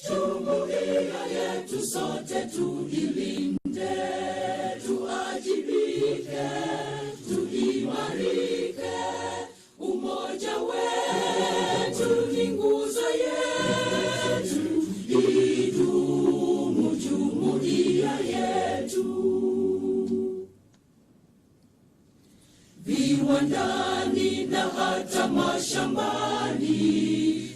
Jumuiya yetu sote tuilinde, tuajibike, tuimarike. Umoja wetu ni nguzo yetu, idumu jumuiya yetu. Viwandani na hata mashambani,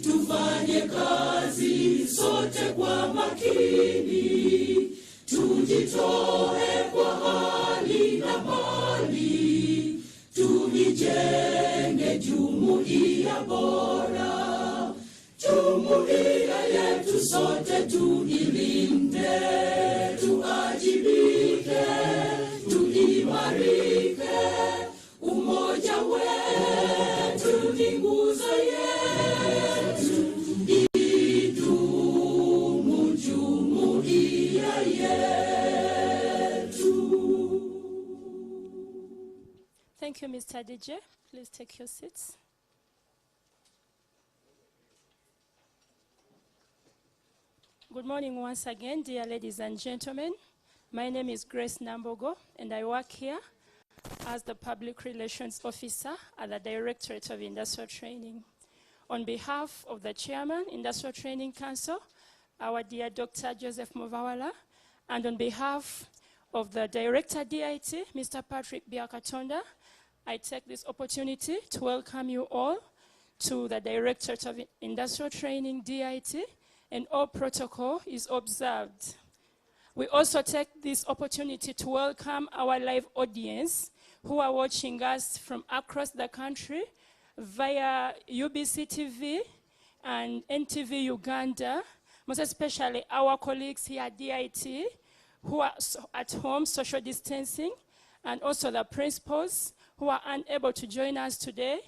tufanye kazi sote kwa makini, tujitoe kwa hali na mali, tuijenge jumuiya bora. Jumuiya yetu sote tuilinde, tuajibike, tuimarike. Umoja wetu ni nguzo yetu, idumu jumuiya yetu. Thank you, Mr. DJ. Please take your seats. Good morning once again, dear ladies and gentlemen. My name is Grace Nambogo, and I work here as the Public Relations Officer at the Directorate of Industrial Training. On behalf of the Chairman, Industrial Training Council, our dear Dr. Joseph Muvawala, and on behalf of the Director DIT, Mr. Patrick Biakatonda, I take this opportunity to welcome you all to the Directorate of Industrial Training DIT, and all protocol is observed. We also take this opportunity to welcome our live audience who are watching us from across the country via UBC TV and NTV Uganda, most especially our colleagues here at DIT who are at home social distancing, and also the principals who are unable to join us today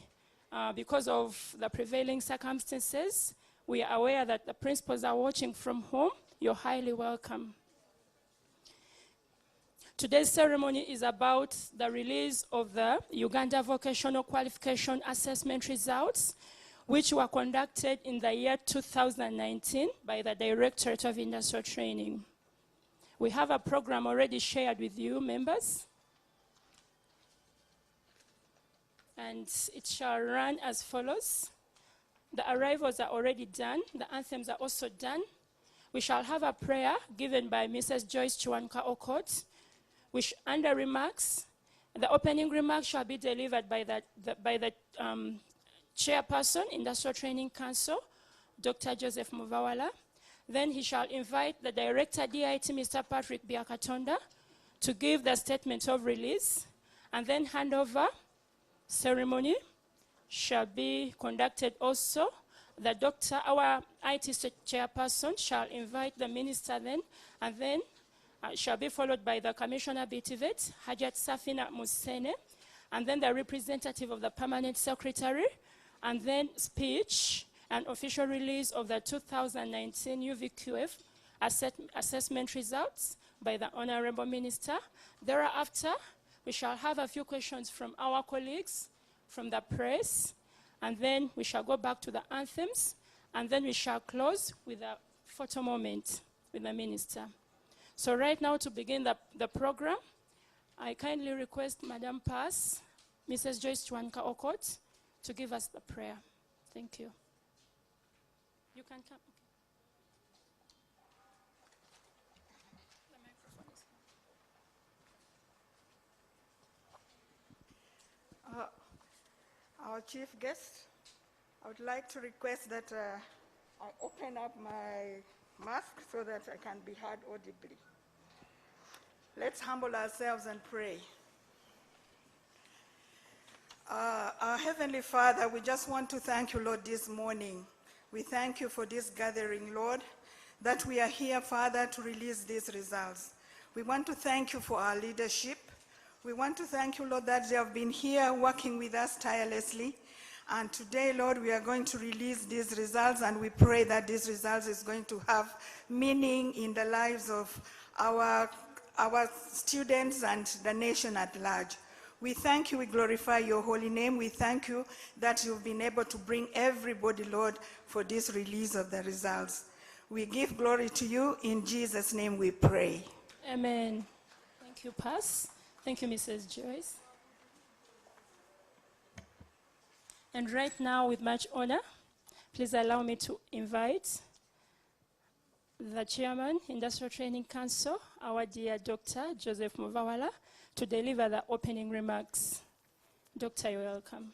because of the prevailing circumstances. We are aware that the principals are watching from home. You're highly welcome. Today's ceremony is about the release of the Uganda Vocational Qualification Assessment results, which were conducted in the year 2019 by the Directorate of Industrial Training. We have a program already shared with you, members, and it shall run as follows. The arrivals are already done. The anthems are also done. We shall have a prayer given by Mrs. Joyce Chiwanka Okot, which under remarks, the opening remarks shall be delivered by the Chairperson, Industrial Training Council, Dr. Joseph Muvawala. Then he shall invite the Director DIT, Mr. Patrick Biakatonda, to give the statement of release, and then handover ceremony shall be conducted also. The doctor, our IT Chairperson, shall invite the Minister then, and then shall be followed by the Commissioner BTVET, Hajat Safina Musene, and then the representative of the Permanent Secretary, and then speech and official release of the 2019 UVQF assessment results by the Honorable Minister. Thereafter, we shall have a few questions from our colleagues from the press, and then we shall go back to the anthems, and then we shall close with a photo moment with the Minister. So right now, to begin the program, I kindly request Madam Pass, Mrs. Joyce Chiwanka Okot, to give us the prayer. Thank you. You can come. The microphone is here. Our chief guest, I would like to request that I open up my mask so that I can be heard audibly. Let's humble ourselves and pray. Our Heavenly Father, we just want to thank you, Lord, this morning. We thank you for this gathering, Lord, that we are here, Father, to release these results. We want to thank you for our leadership. We want to thank you, Lord, that they have been here working with us tirelessly. And today, Lord, we are going to release these results, and we pray that these results is going to have meaning in the lives of our students and the nation at large. We thank you, we glorify your holy name. We thank you that you've been able to bring everybody, Lord, for this release of the results. We give glory to you. In Jesus' name we pray. Amen. Thank you, Pass. Thank you, Mrs. Joyce. And right now, with much honor, please allow me to invite the Chairman, Industrial Training Council, our dear Dr. Joseph Muvawala, to deliver the opening remarks. Doctor, you're welcome.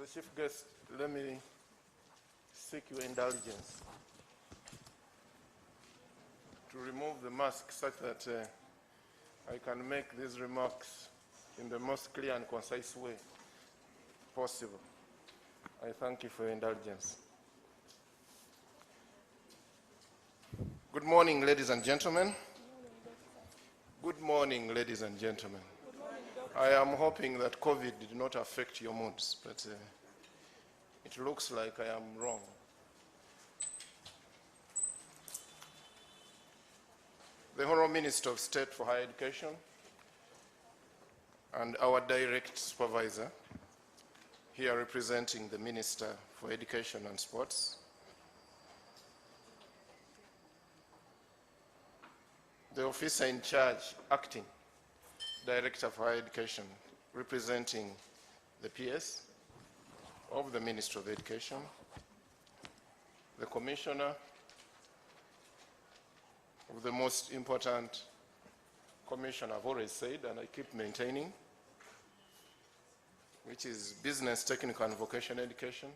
The chief guest, let me seek your indulgence to remove the mask such that I can make these remarks in the most clear and concise way possible. I thank you for your indulgence. Good morning, ladies and gentlemen. Good morning, ladies and gentlemen. I am hoping that COVID did not affect your moods, but it looks like I am wrong. The Honorable Minister of State for Higher Education and our direct supervisor, here representing the Minister for Education and Sports, the officer in charge, acting Director for Higher Education, representing the PS of the Ministry of Education, the Commissioner of the most important commission I've always said, and I keep maintaining, which is Business, Technical and Vocational Education,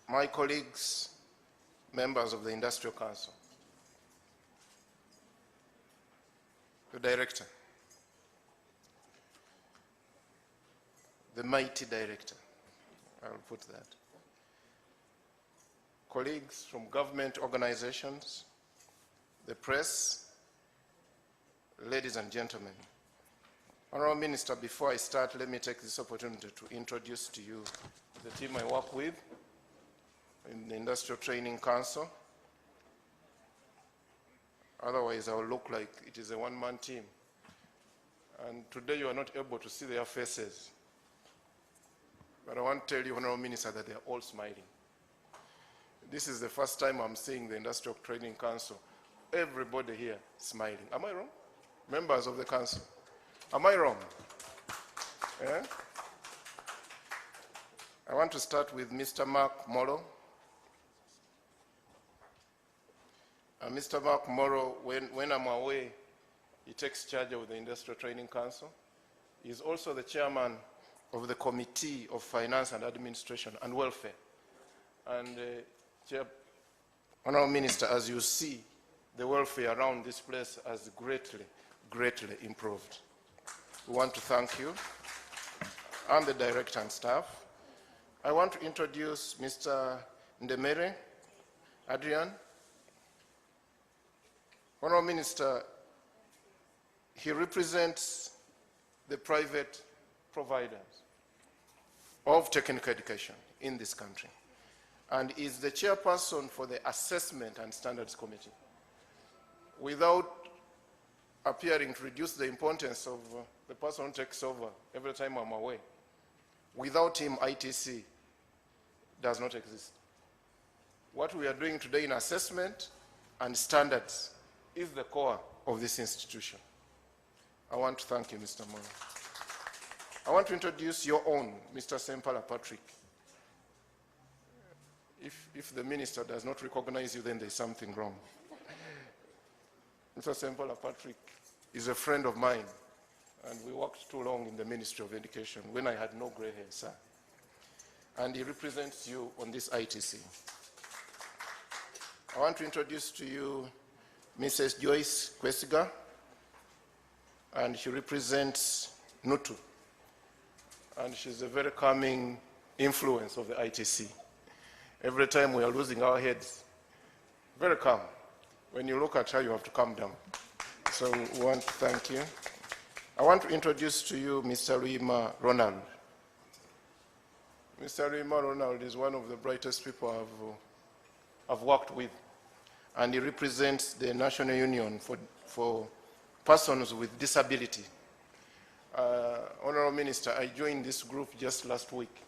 my colleagues, members of the Industrial Council, the Director, the mighty Director, I will put that, colleagues from government organizations, the press, ladies and gentlemen. Honorable Minister, before I start, let me take this opportunity to introduce to you the team I work with in the Industrial Training Council. Otherwise, I will look like it is a one-man team. And today you are not able to see their faces. But I want to tell you, Honorable Minister, that they are all smiling. This is the first time I'm seeing the Industrial Training Council. Everybody here smiling. Am I wrong? Members of the council. Am I wrong? Yeah? I want to start with Mr. Mark Morrow. Mr. Mark Morrow, when I'm away, he takes charge of the Industrial Training Council. He's also the chairman of the Committee of Finance and Administration and Welfare. And Honorable Minister, as you see, the welfare around this place has greatly, greatly improved. We want to thank you and the director and staff. I want to introduce Mr. Ndemere Adrian. Honorable Minister, he represents the private providers of technical education in this country and is the chairperson for the Assessment and Standards Committee. Without appearing to reduce the importance of the person who takes over every time I'm away, without him, ITC does not exist. What we are doing today in assessment and standards is the core of this institution. I want to thank you, Mr. Morrow. I want to introduce your own, Mr. Sempala Patrick. If the minister does not recognize you, then there's something wrong. Mr. Sempala Patrick is a friend of mine, and we worked too long in the Ministry of Education when I had no gray hair, sir. And he represents you on this ITC. I want to introduce to you Mrs. Joyce Kwesiga, and she represents NUTU. And she's a very calming influence of the ITC. Every time we are losing our heads, very calm. When you look at her, you have to calm down. So we want to thank you. I want to introduce to you Mr. Ruima Ronald. Mr. Rima Ronald is one of the brightest people I've worked with, and he represents the National Union for Persons with Disability. Honorable Minister, I joined this group just last week.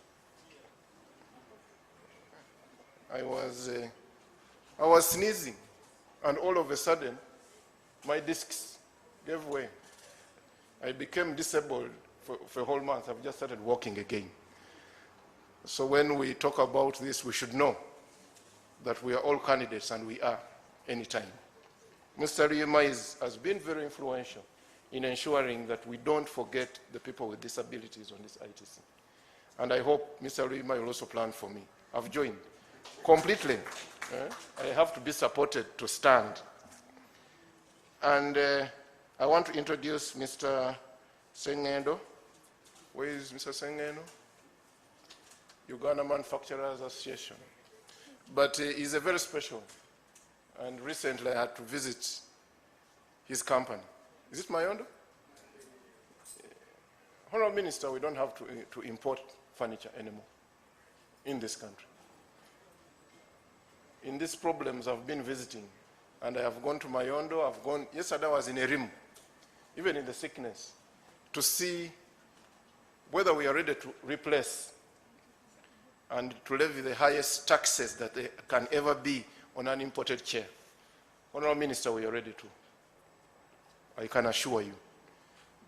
I was sneezing, and all of a sudden, my discs gave way. I became disabled for a whole month. I've just started walking again. So when we talk about this, we should know that we are all candidates, and we are anytime. Mr. Rima has been very influential in ensuring that we don't forget the people with disabilities on this ITC. And I hope Mr. Rima will also plan for me. I've joined completely. I have to be supported to stand. And I want to introduce Mr. Sengendo. Where is Mr. Sengendo? Uganda Manufacturers Association. But he's a very special. And recently I had to visit his company. Is it Mayondo? Honorable Minister, we don't have to import furniture anymore in this country. In these problems I've been visiting, and I have gone to Mayondo, yesterday I was in Erimu, even in the sickness, to see whether we are ready to replace and to levy the highest taxes that there can ever be on an imported chair. Honorable Minister, we are ready to. I can assure you.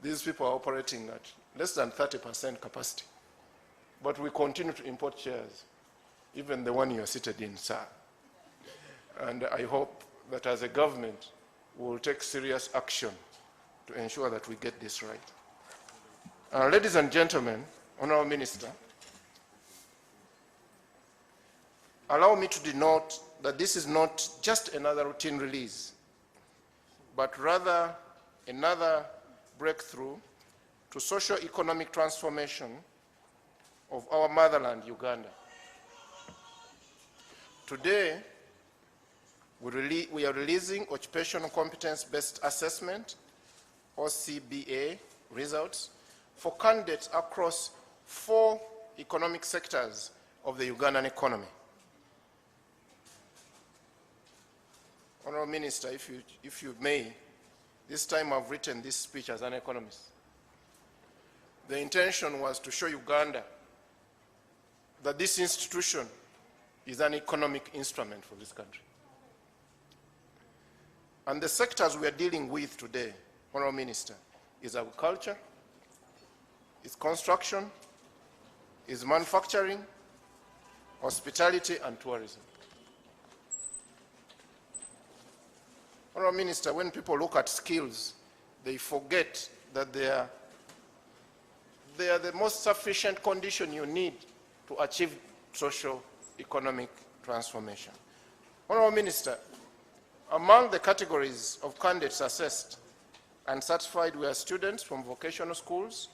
These people are operating at less than 30% capacity. But we continue to import chairs, even the one you are seated in, sir. And I hope that as a government, we will take serious action to ensure that we get this right. Ladies and gentlemen, Honorable Minister, allow me to denote that this is not just another routine release, but rather another breakthrough to socio-economic transformation of our motherland, Uganda. Today, we are releasing Occupational Competence-Based Assessment, OCBA, results for candidates across 4 economic sectors of the Ugandan economy. Honorable Minister, if you may, this time I've written this speech as an economist. The intention was to show Uganda that this institution is an economic instrument for this country. And the sectors we are dealing with today, Honorable Minister, is agriculture, is construction, is manufacturing, hospitality, and tourism. Honorable Minister, when people look at skills, they forget that they are the most sufficient condition you need to achieve social economic transformation. Honorable Minister, among the categories of candidates assessed and certified were students from vocational schools,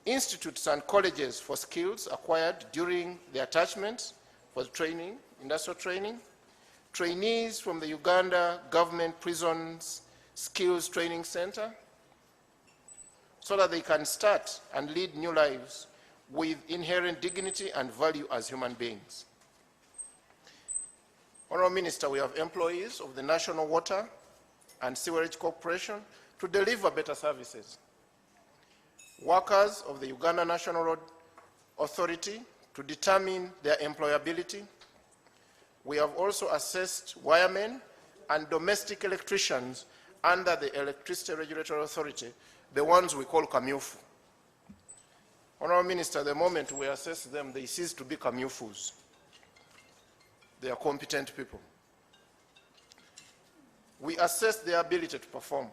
institutes and colleges for skills acquired during the attachments for training, industrial training, trainees from the Uganda Government Prisons Skills Training Center, so that they can start and lead new lives with inherent dignity and value as human beings. Honorable Minister, we have employees of the National Water and Sewerage Corporation to deliver better services, workers of the Uganda National Road Authority to determine their employability. We have also assessed wiremen and domestic electricians under the Electricity Regulatory Authority, the ones we call Kamyufu. Honorable Minister, the moment we assess them, they cease to be Kamyufus. They are competent people. We assess their ability to perform.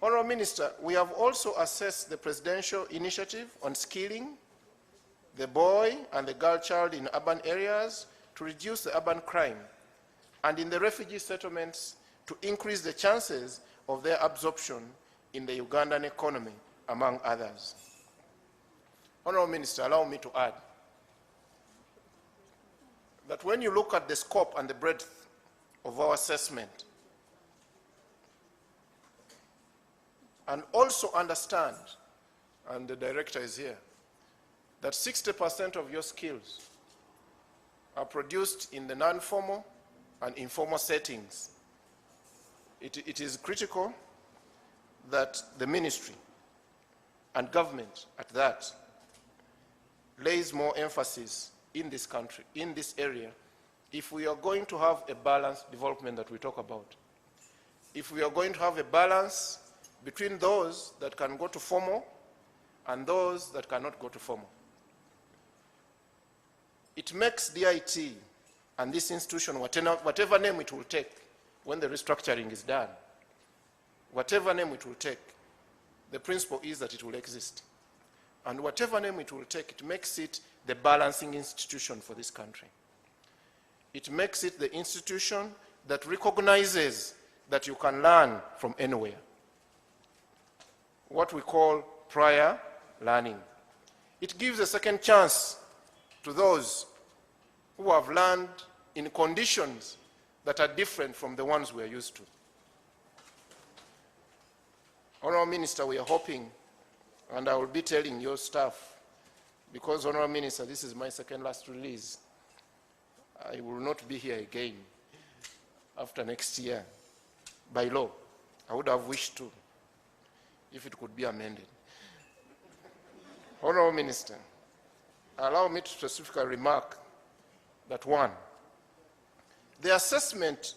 Honorable Minister, we have also assessed the presidential initiative on skilling the boy and the girl child in urban areas to reduce the urban crime, and in the refugee settlements to increase the chances of their absorption in the Ugandan economy, among others. Honorable Minister, allow me to add that when you look at the scope and the breadth of our assessment, and also understand, and the director is here, that 60% of your skills are produced in the non-formal and informal settings, it is critical that the ministry and government at that lays more emphasis in this country, in this area, if we are going to have a balanced development that we talk about. If we are going to have a balance between those that can go to formal and those that cannot go to formal. It makes DIT and this institution, whatever name it will take when the restructuring is done, whatever name it will take, the principle is that it will exist. And whatever name it will take, it makes it the balancing institution for this country. It makes it the institution that recognizes that you can learn from anywhere. What we call prior learning. It gives a second chance to those who have learned in conditions that are different from the ones we are used to. Honourable Minister, we are hoping, and I will be telling your staff, because Honourable Minister, this is my second last release, I will not be here again after next year. By law, I would have wished to, if it could be amended. Honourable Minister, allow me to specifically remark that one, the assessment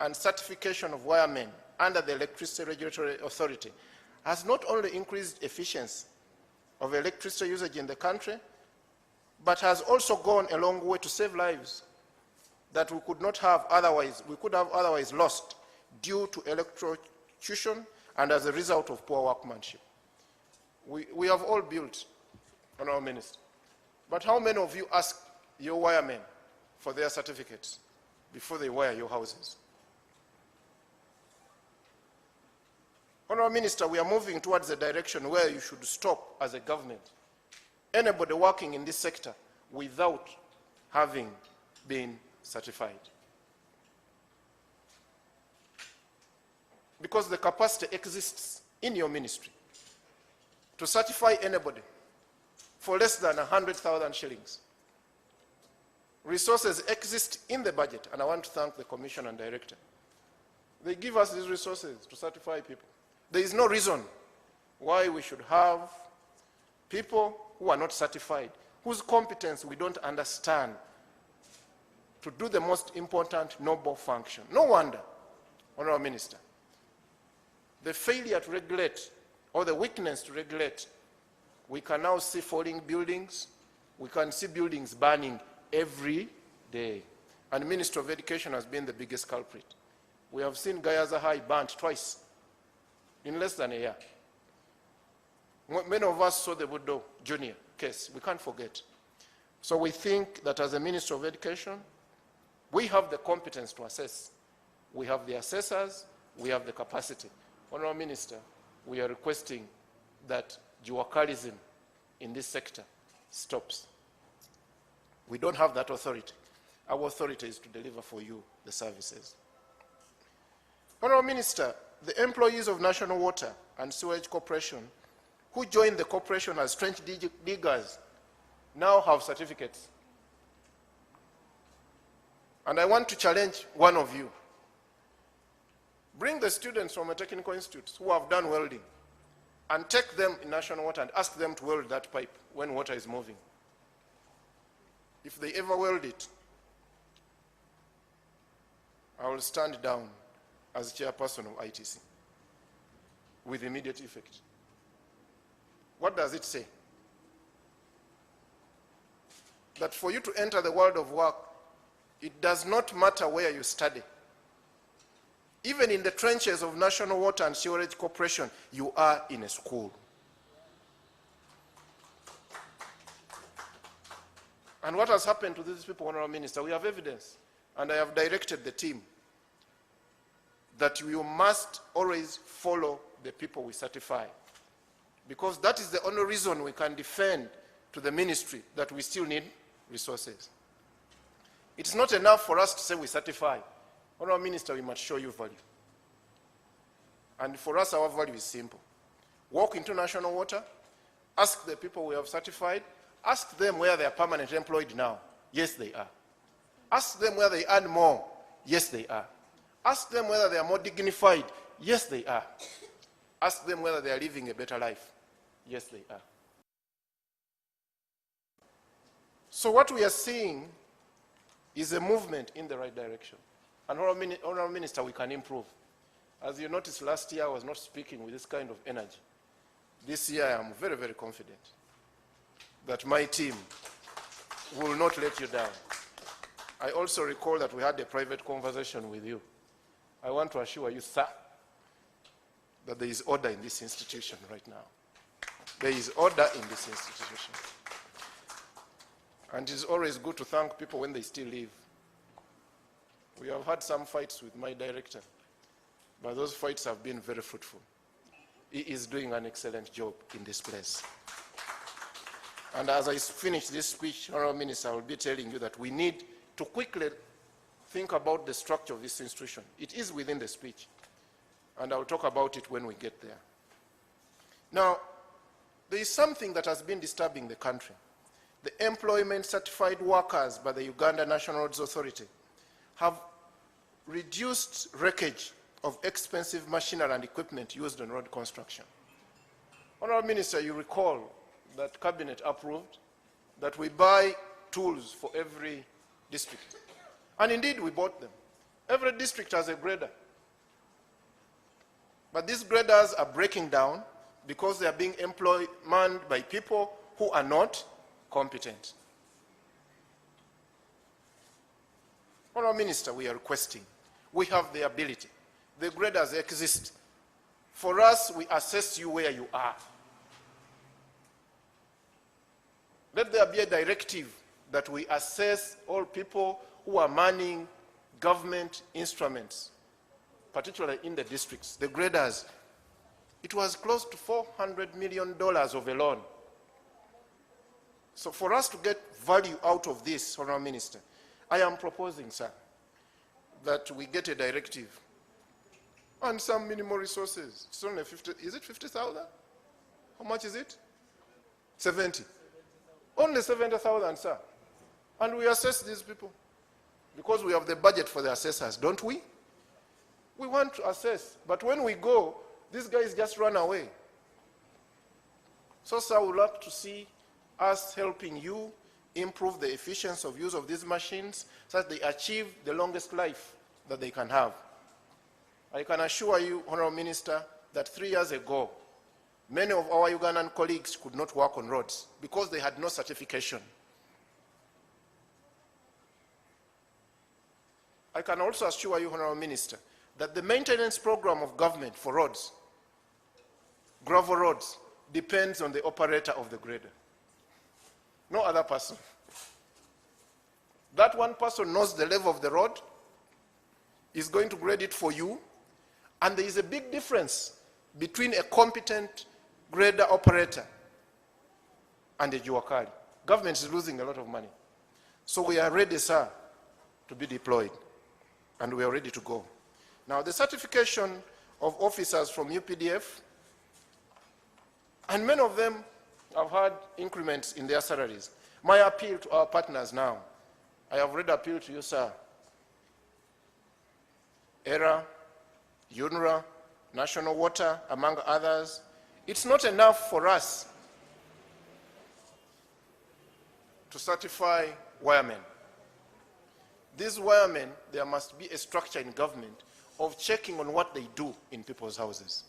and certification of wiremen under the Electricity Regulatory Authority has not only increased efficiency of electricity usage in the country, but has also gone a long way to save lives that we could have otherwise lost due to electrocution and as a result of poor workmanship. We have all built, Honourable Minister, but how many of you ask your wiremen for their certificates before they wire your houses? Honourable Minister, we are moving towards a direction where you should stop as a government anybody working in this sector without having been certified. Because the capacity exists in your ministry to certify anybody for less than 100,000 shillings. Resources exist in the budget, and I want to thank the Commission and Director. They give us these resources to certify people. There is no reason why we should have people who are not certified, whose competence we don't understand, to do the most important noble function. No wonder, Honourable Minister, the failure to regulate or the weakness to regulate, we can now see falling buildings, we can see buildings burning every day. And the Ministry of Education has been the biggest culprit. We have seen Gayaza High burnt twice in less than a year. Many of us saw the Budo Junior case, we can't forget. So we think that as a Ministry of Education, we have the competence to assess. We have the assessors, we have the capacity. Honourable Minister, we are requesting that dualism in this sector stops. We don't have that authority. Our authority is to deliver for you the services. Honourable Minister, the employees of National Water and Sewerage Corporation who joined the corporation as trench diggers now have certificates. And I want to challenge one of you. Bring the students from a technical institute who have done welding and take them in National Water and ask them to weld that pipe when water is moving. If they ever weld it, I will stand down as chairperson of ITC with immediate effect. What does it say? That for you to enter the world of work, it does not matter where you study. Even in the trenches of National Water and Sewerage Corporation, you are in a school. And what has happened to these people, Honourable Minister? We have evidence, and I have directed the team that you must always follow the people we certify, because that is the only reason we can defend to the ministry that we still need resources. It's not enough for us to say we certify. Honourable Minister, we must show you value. And for us, our value is simple. Walk into National Water, ask the people we have certified, Ask them where they are permanently employed now. Yes, they are. Ask them where they earn more. Yes, they are. Ask them whether they are more dignified. Yes, they are. Ask them whether they are living a better life. Yes, they are. So what we are seeing is a movement in the right direction. And Honourable Minister, we can improve. As you noticed, last year I was not speaking with this kind of energy. This year I am very, very confident that my team will not let you down. I also recall that we had a private conversation with you. I want to assure you, sir, that there is order in this institution right now. There is order in this institution. And it is always good to thank people when they still live. We have had some fights with my director, but those fights have been very fruitful. He is doing an excellent job in this place. And as I finish this speech, Honourable Minister, I will be telling you that we need to quickly think about the structure of this institution. It is within the speech, and I'll talk about it when we get there. Now, there is something that has been disturbing the country. The employment certified workers by the Uganda National Roads Authority have reduced wreckage of expensive machinery and equipment used on road construction. Honourable Minister, you recall that Cabinet approved that we buy tools for every district. And indeed, we bought them. Every district has a grader. But these graders are breaking down because they are being manned by people who are not competent. Honourable Minister, we are requesting. We have the ability. The graders exist. For us, we assess you where you are. Let there be a directive that we assess all people who are manning government instruments, particularly in the districts. The graders, it was close to $400 million of a loan. So for us to get value out of this, Honourable Minister, I am proposing, sir, that we get a directive and some minimal resources. It's only 50, is it 50,000? How much is it? 70. Only 70,000, sir. And we assess these people because we have the budget for the assessors, don't we? We want to assess, but when we go, these guys just run away. So, sir, we'd like to see us helping you improve the efficiency of use of these machines so that they achieve the longest life that they can have. I can assure you, Honourable Minister, that 3 years ago, many of our Ugandan colleagues could not work on roads because they had no certification. I can also assure you, Honourable Minister, that the maintenance program of government for roads, gravel roads, depends on the operator of the grader. No other person. That one person knows the level of the road, is going to grade it for you, and there is a big difference between a competent grader operator and a juakali. Government is losing a lot of money. So we are ready, sir, to be deployed, and we are ready to go. Now, the certification of officers from UPDF, and many of them have had increments in their salaries. My appeal to our partners now, I have already appealed to you, sir. ERA, UNRA, National Water, among others. It's not enough for us to certify wiremen. These wiremen, there must be a structure in government of checking on what they do in people's houses.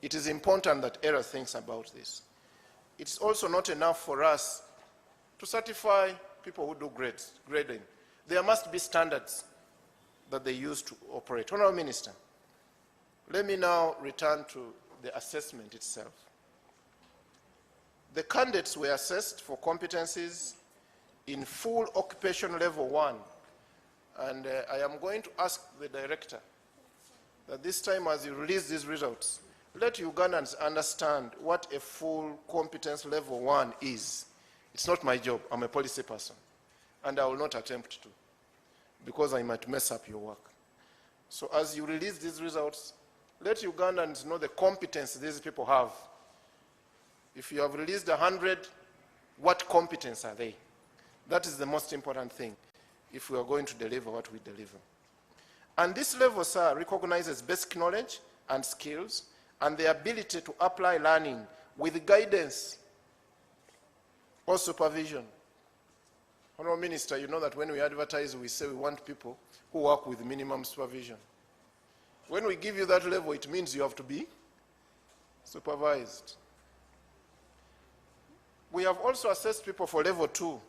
It is important that ERA thinks about this. It's also not enough for us to certify people who do grading. There must be standards that they use to operate. Honourable Minister, let me now return to the assessment itself. The candidates were assessed for competencies in full occupation level 1. And I am going to ask the director that this time as you release these results, let Ugandans understand what a full competence level 1 is. It's not my job. I'm a policy person. And I will not attempt to, because I might mess up your work. So as you release these results, let Ugandans know the competence these people have. If you have released 100, what competence are they? That is the most important thing if we are going to deliver what we deliver. And this level, sir, recognizes basic knowledge and skills and the ability to apply learning with guidance or supervision. Honorable Minister, you know that when we advertise, we say we want people who work with minimum supervision. When we give you that level, it means you have to be supervised. We have also assessed people for level 2,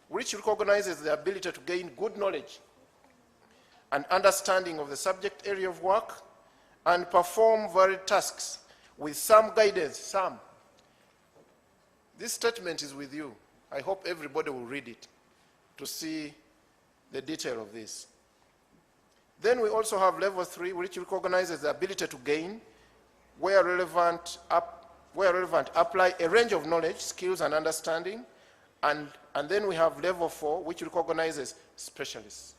which recognizes the ability to gain good knowledge and understanding of the subject area of work and perform varied tasks with some guidance, This statement is with you. I hope everybody will read it to see the detail of this. Then we also have level 3, which recognizes the ability to gain, where relevant, apply a range of knowledge, skills, and understanding. And then we have level 4, which recognizes specialists.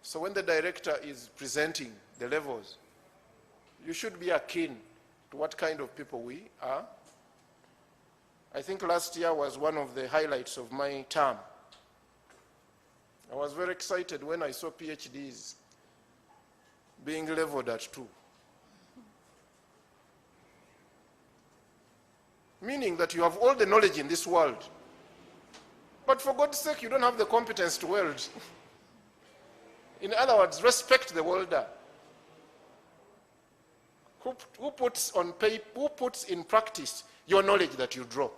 So when the director is presenting the levels, you should be akin to what kind of people we are. I think last year was one of the highlights of my term. I was very excited when I saw PhDs being leveled at 2. Meaning that you have all the knowledge in this world, but for God's sake, you don't have the competence to weld. In other words, respect the welder. Who puts on paper, who puts in practice your knowledge that you draw?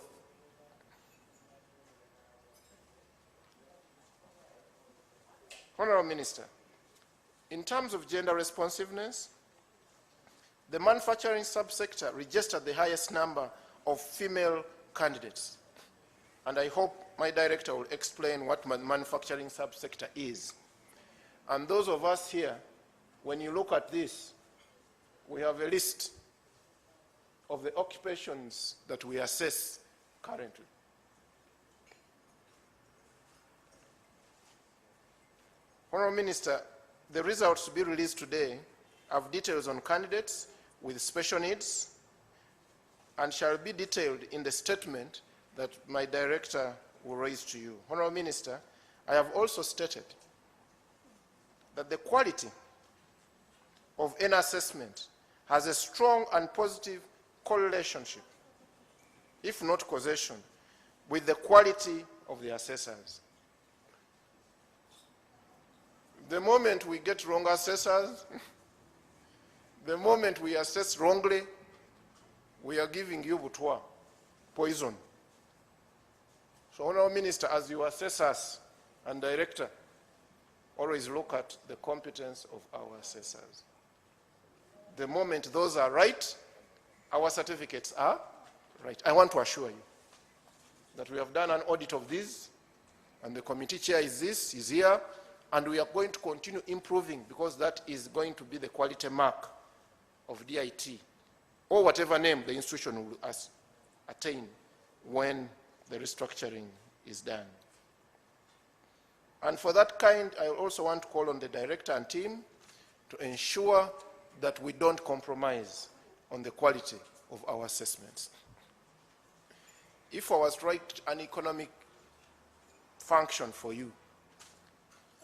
Honorable Minister, in terms of gender responsiveness, the manufacturing subsector registered the highest number of female candidates. And I hope my director will explain what manufacturing subsector is. And those of us here, when you look at this, we have a list of the occupations that we assess currently. Honorable Minister, the results to be released today have details on candidates with special needs and shall be detailed in the statement that my director will raise to you. Honorable Minister, I have also stated that the quality of any assessment has a strong and positive correlationship, if not causation, with the quality of the assessors. The moment we get wrong assessors, the moment we assess wrongly, we are giving you butwa, poison. So, Honorable Minister, as you assess us and director, always look at the competence of our assessors. The moment those are right, our certificates are right. I want to assure you that we have done an audit of these, and the committee chair is here, and we are going to continue improving because that is going to be the quality mark of DIT, or whatever name the institution will attain when the restructuring is done. And for that kind, I also want to call on the director and team to ensure that we don't compromise on the quality of our assessments. If I was to write an economic function for you,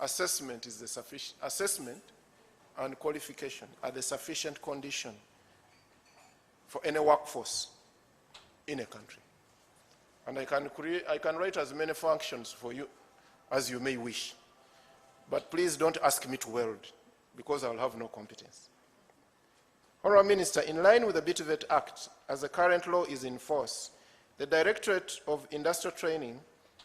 assessment is the sufficient, assessment and qualification are the sufficient condition for any workforce in a country. And I can write as many functions for you as you may wish. But please don't ask me to weld, because I will have no competence. Honorable Minister, in line with the BTVET Act, as the current law is in force, the Directorate of Industrial Training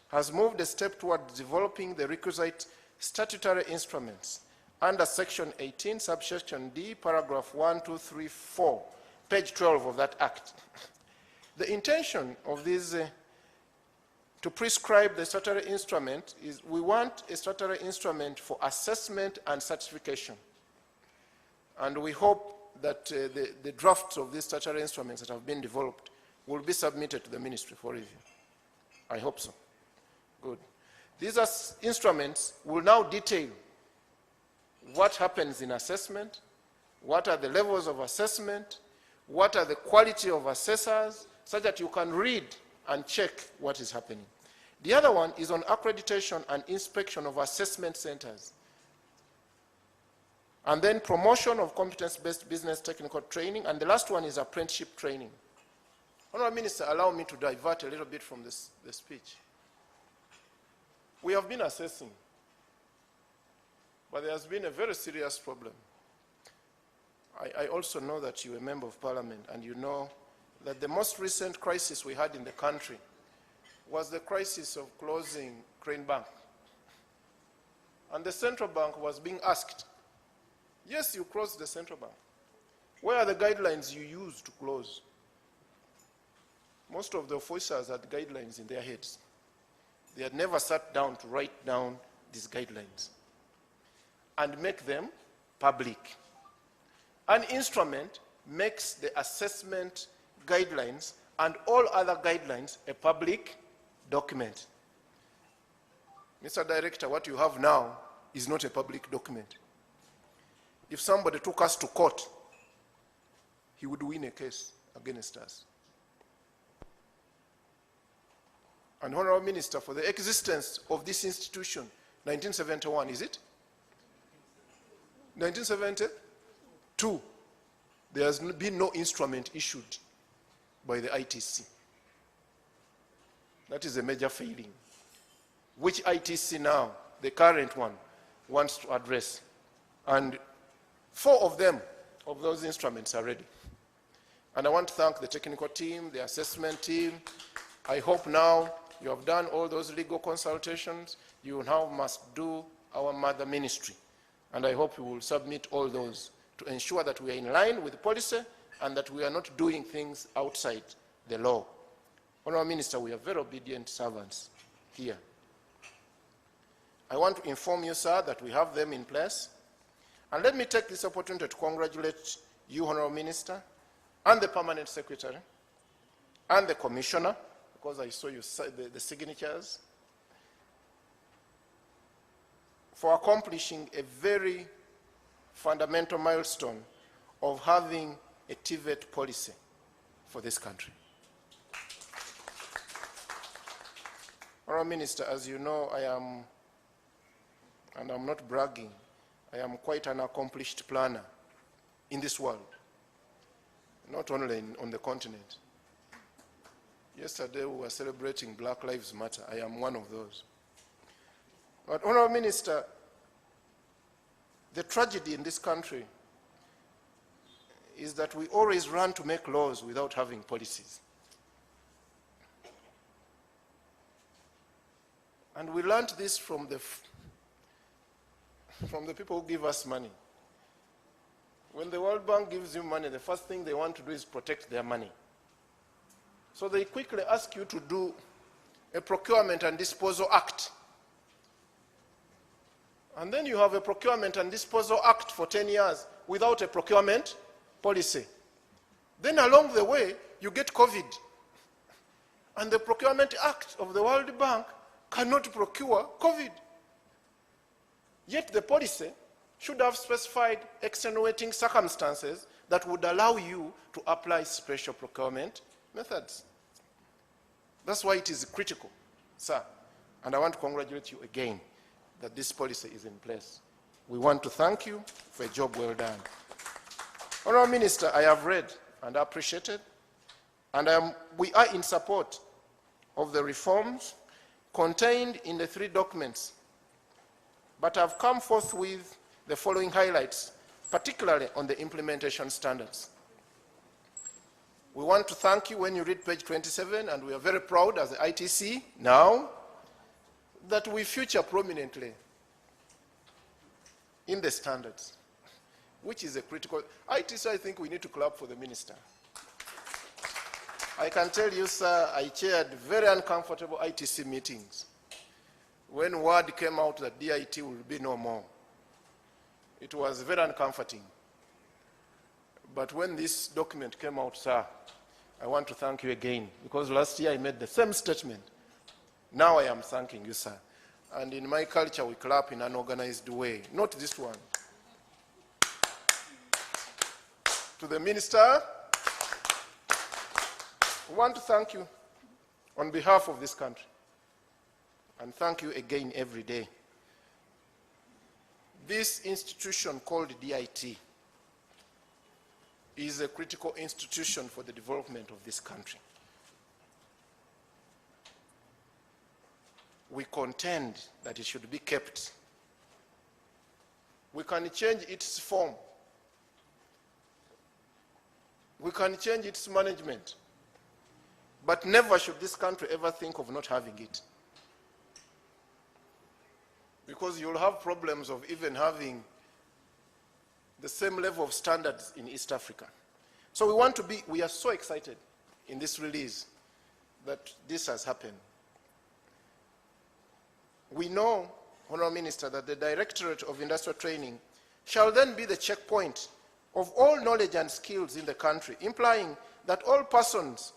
has moved a step toward developing the requisite statutory instruments under Section 18, subsection D, paragraph 1, 2, 3, 4, page 12 of that Act. The intention of this to prescribe the statutory instrument is we want a statutory instrument for assessment and certification. And we hope that the drafts of these statutory instruments that have been developed will be submitted to the ministry for review. I hope so. Good. These instruments will now detail what happens in assessment, what are the levels of assessment, what are the quality of assessors, so that you can read and check what is happening. The other one is on accreditation and inspection of assessment centers. And then promotion of competence-based business technical training. And the last one is apprenticeship training. Honourable Minister, allow me to divert a little bit from the speech. We have been assessing, but there has been a very serious problem. I also know that you're a member of parliament, and you know that the most recent crisis we had in the country was the crisis of closing Crane Bank. And the central bank was being asked, yes, you closed the central bank. Where are the guidelines you used to close? Most of the officers had guidelines in their heads. They had never sat down to write down these guidelines and make them public. An instrument makes the assessment guidelines and all other guidelines a public document. Mr. Director, what you have now is not a public document. If somebody took us to court, he would win a case against us. And Honourable Minister, for the existence of this institution, 1971, is it? 1972, there has been no instrument issued by the ITC. That is a major failing, which ITC now, the current one, wants to address. And 4 of them, of those instruments, are ready. And I want to thank the technical team, the assessment team. I hope now you have done all those legal consultations. You now must do our mother ministry. And I hope you will submit all those to ensure that we are in line with policy and that we are not doing things outside the law. Honourable Minister, we are very obedient servants here. I want to inform you, sir, that we have them in place. And let me take this opportunity to congratulate you, Honourable Minister, and the Permanent Secretary, and the Commissioner, because I saw you the signatures, for accomplishing a very fundamental milestone of having a TVET policy for this country. Honourable Minister, as you know, I am, and I'm not bragging, I am quite an accomplished planner in this world, not only on the continent. Yesterday we were celebrating Black Lives Matter. I am one of those. But Honourable Minister, the tragedy in this country is that we always run to make laws without having policies. And we learned this from the people who give us money. When the World Bank gives you money, the first thing they want to do is protect their money. So they quickly ask you to do a procurement and disposal act. And then you have a procurement and disposal act for 10 years without a procurement policy. Then along the way, you get COVID. And the procurement act of the World Bank cannot procure COVID. Yet the policy should have specified extenuating circumstances that would allow you to apply special procurement methods. That's why it is critical, sir. And I want to congratulate you again that this policy is in place. We want to thank you for a job well done. Honourable Minister, I have read and appreciated, and we are in support of the reforms contained in the 3 documents, but I've come forth with the following highlights, particularly on the implementation standards. We want to thank you when you read page 27, and we are very proud as the ITC now that we feature prominently in the standards, which is a critical. ITC, I think we need to clap for the minister. I can tell you, sir, I chaired very uncomfortable ITC meetings when word came out that DIT will be no more. It was very uncomforting. But when this document came out, sir, I want to thank you again, because last year I made the same statement. Now I am thanking you, sir. And in my culture, we clap in an organized way, not this one. To the minister, we want to thank you, on behalf of this country. And thank you again every day. This institution called DIT is a critical institution for the development of this country. We contend that it should be kept. We can change its form. We can change its management. But never should this country ever think of not having it. Because you'll have problems of even having the same level of standards in East Africa. So we are so excited in this release that this has happened. We know, Honourable Minister, that the Directorate of Industrial Training shall then be the checkpoint of all knowledge and skills in the country, implying that all persons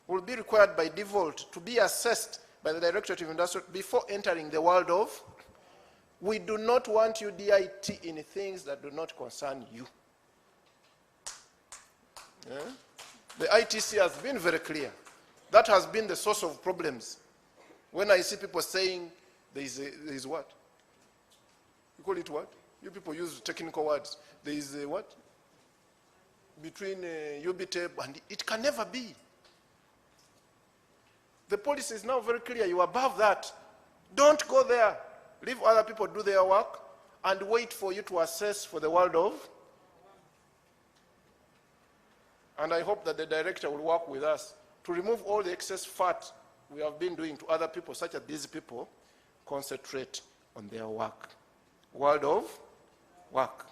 will be required by default to be assessed by the Directorate of Industrial before entering the world of. We do not want you, DIT, in things that do not concern you. Yeah? The ITC has been very clear. That has been the source of problems. When I see people saying there is what? You call it what? You people use technical words. There is a what? Between UBTEP and it can never be. The policy is now very clear. You are above that. Don't go there. Leave other people do their work and wait for you to assess for the world of. And I hope that the director will work with us to remove all the excess fat we have been doing to other people, such as these people, concentrate on their work. World of work.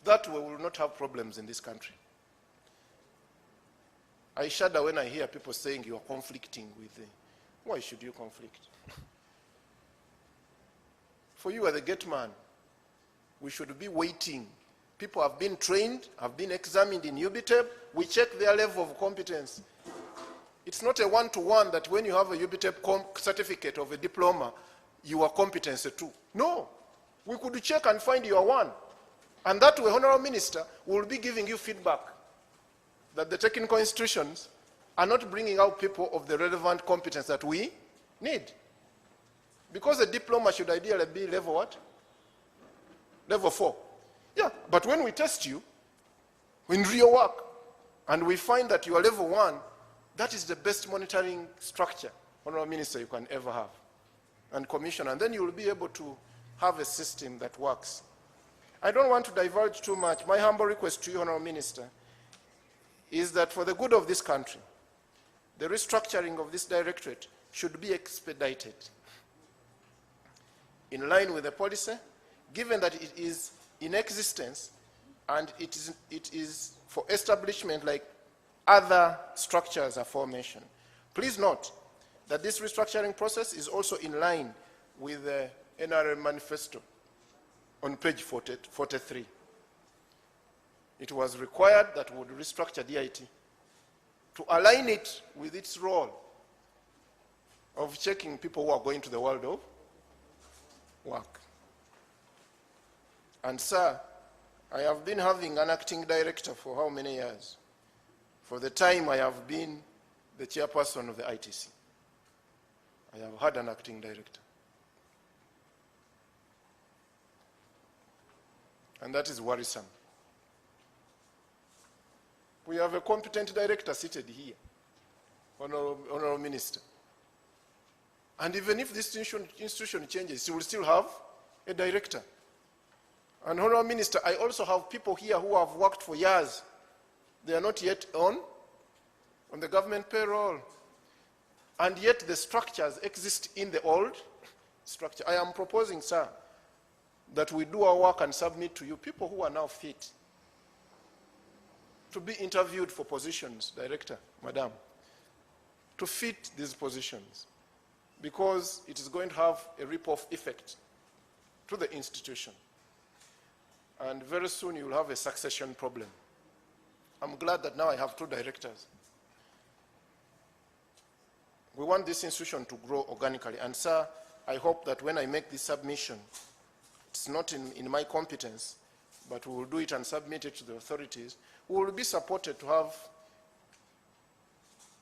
That way we will not have problems in this country. I shudder when I hear people saying you are conflicting with them. Why should you conflict? For you are the gate man. We should be waiting. People have been trained, have been examined in UBTEP. We check their level of competence. It's not a one-to-one that when you have a UBTEP certificate of a diploma, you are competent too. No. We could check and find you are one. And that way, Honourable Minister, will be giving you feedback that the technical institutions are not bringing out people of the relevant competence that we need. Because a diploma should ideally be level what? Level 4. Yeah, but when we test you, in real work, and we find that you are level 1, that is the best monitoring structure, Honourable Minister, you can ever have. And commission, and then you will be able to have a system that works. I don't want to diverge too much. My humble request to you, Honourable Minister, is that for the good of this country, the restructuring of this directorate should be expedited in line with the policy, given that it is in existence and it is for establishment like other structures aforementioned. Please note that this restructuring process is also in line with the NRM manifesto on page 43. It was required that we would restructure DIT to align it with its role of checking people who are going to the world of work. And sir, I have been having an acting director for how many years? For the time I have been the chairperson of the ITC. I have had an acting director. And that is worrisome. We have a competent director seated here, Honourable Minister. And even if this institution changes, you will still have a director. And Honourable Minister, I also have people here who have worked for years. They are not yet on the government payroll. And yet the structures exist in the old structure. I am proposing, sir, that we do our work and submit to you people who are now fit to be interviewed for positions, Director, Madam, to fit these positions, because it is going to have a rip-off effect to the institution. And very soon you will have a succession problem. I'm glad that now I have 2 directors. We want this institution to grow organically. And sir, I hope that when I make this submission, it's not in my competence, but we will do it and submit it to the authorities. We will be supported to have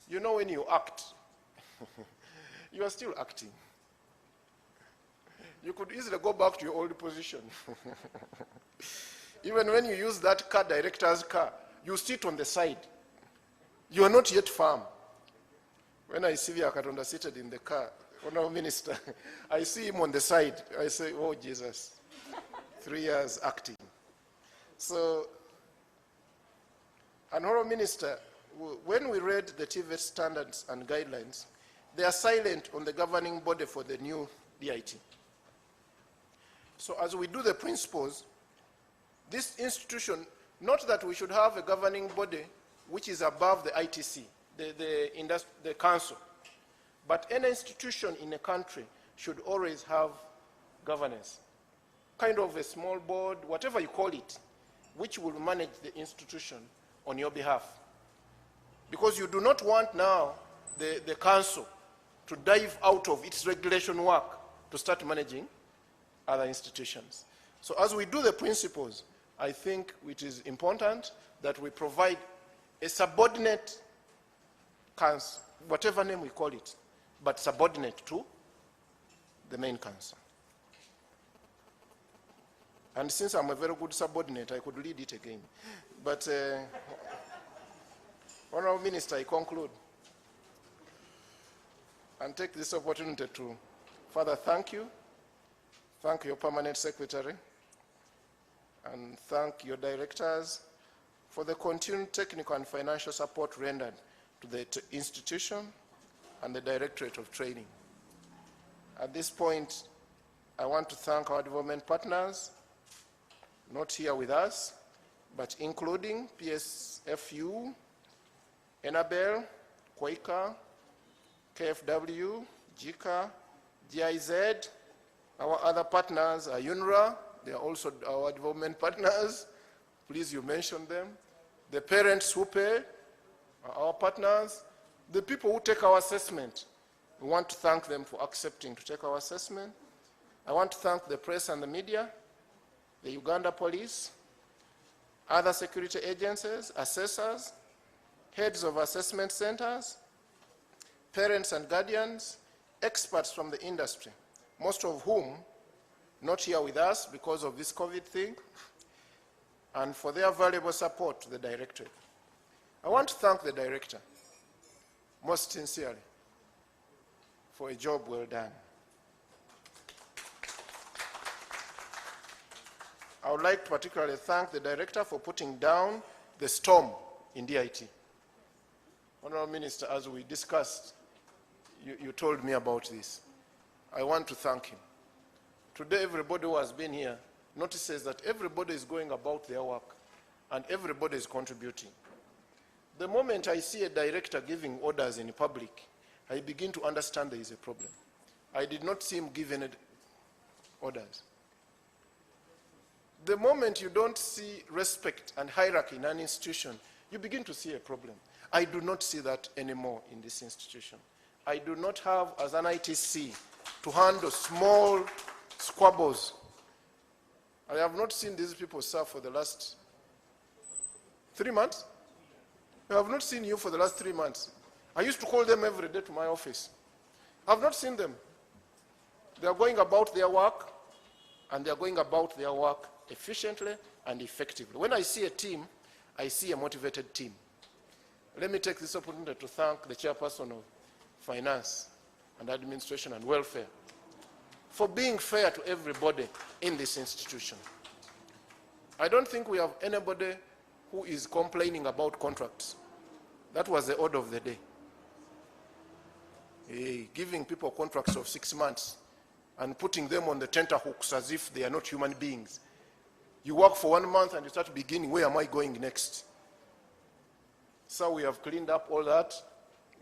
You know, when you act, you are still acting. You could easily go back to your old position. Even when you use that car, director's car, you sit on the side. You are not yet firm. When I see Vyakatonda seated in the car, Honorable Minister, I see him on the side. I say, oh, Jesus, 3 years acting. So, Honorable Minister, when we read the TVET standards and guidelines, they are silent on the governing body for the new DIT. So as we do the principles, this institution, not that we should have a governing body which is above the ITC, the council, but any institution in a country should always have governance. Kind of a small board, whatever you call it, which will manage the institution on your behalf. Because you do not want now the council to dive out of its regulation work to start managing other institutions. So as we do the principles, I think it is important that we provide a subordinate council, whatever name we call it, but subordinate to the main council. And since I'm a very good subordinate, I could lead it again. But, Honorable Minister, I conclude and take this opportunity to further thank you, thank your permanent secretary, and thank your directors for the continued technical and financial support rendered to the institution and the Directorate of Training. At this point, I want to thank our development partners, not here with us, but including PSFU, Enabel, Quaker, KFW, JICA, GIZ, our other partners are UNRWA, they are also our development partners. Please, you mention them. The parents who pay are our partners. The people who take our assessment, we want to thank them for accepting to take our assessment. I want to thank the press and the media, the Uganda Police, other security agencies, assessors, heads of assessment centers, parents and guardians, experts from the industry, most of whom not here with us because of this COVID thing, and for their valuable support to the Directorate. I want to thank the Director most sincerely for a job well done. I would like to particularly thank the Director for putting down the storm in DIT. Honorable Minister, as we discussed, you told me about this. I want to thank him. Today, everybody who has been here notices that everybody is going about their work and everybody is contributing. The moment I see a director giving orders in public, I begin to understand there is a problem. I did not see him give any orders. The moment you don't see respect and hierarchy in an institution, you begin to see a problem. I do not see that anymore in this institution. I do not have, as an ITC, to handle small squabbles. I have not seen these people serve for the last 3 months. I have not seen you for the last 3 months. I used to call them every day to my office. I have not seen them. They are going about their work, and they are going about their work efficiently and effectively. When I see a team, I see a motivated team. Let me take this opportunity to thank the Chairperson of Finance and Administration and Welfare for being fair to everybody in this institution. I don't think we have anybody who is complaining about contracts. That was the order of the day. Giving people contracts of 6 months and putting them on the tenterhooks as if they are not human beings. You work for 1 month and you start beginning, where am I going next? So we have cleaned up all that.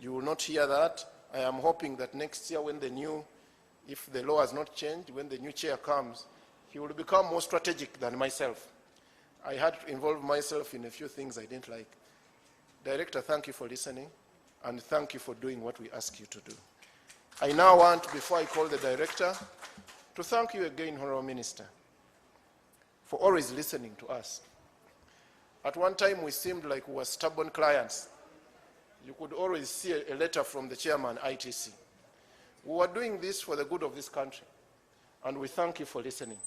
You will not hear that. I am hoping that next year when if the law has not changed, when the new chair comes, he will become more strategic than myself. I had to involve myself in a few things I didn't like. Director, thank you for listening, and thank you for doing what we ask you to do. I now want, before I call the Director, to thank you again, Honorable Minister, for always listening to us. At one time, we seemed like we were stubborn clients. you could always see a letter from the chairman, ITC. We were doing this for the good of this country, and we thank you for listening.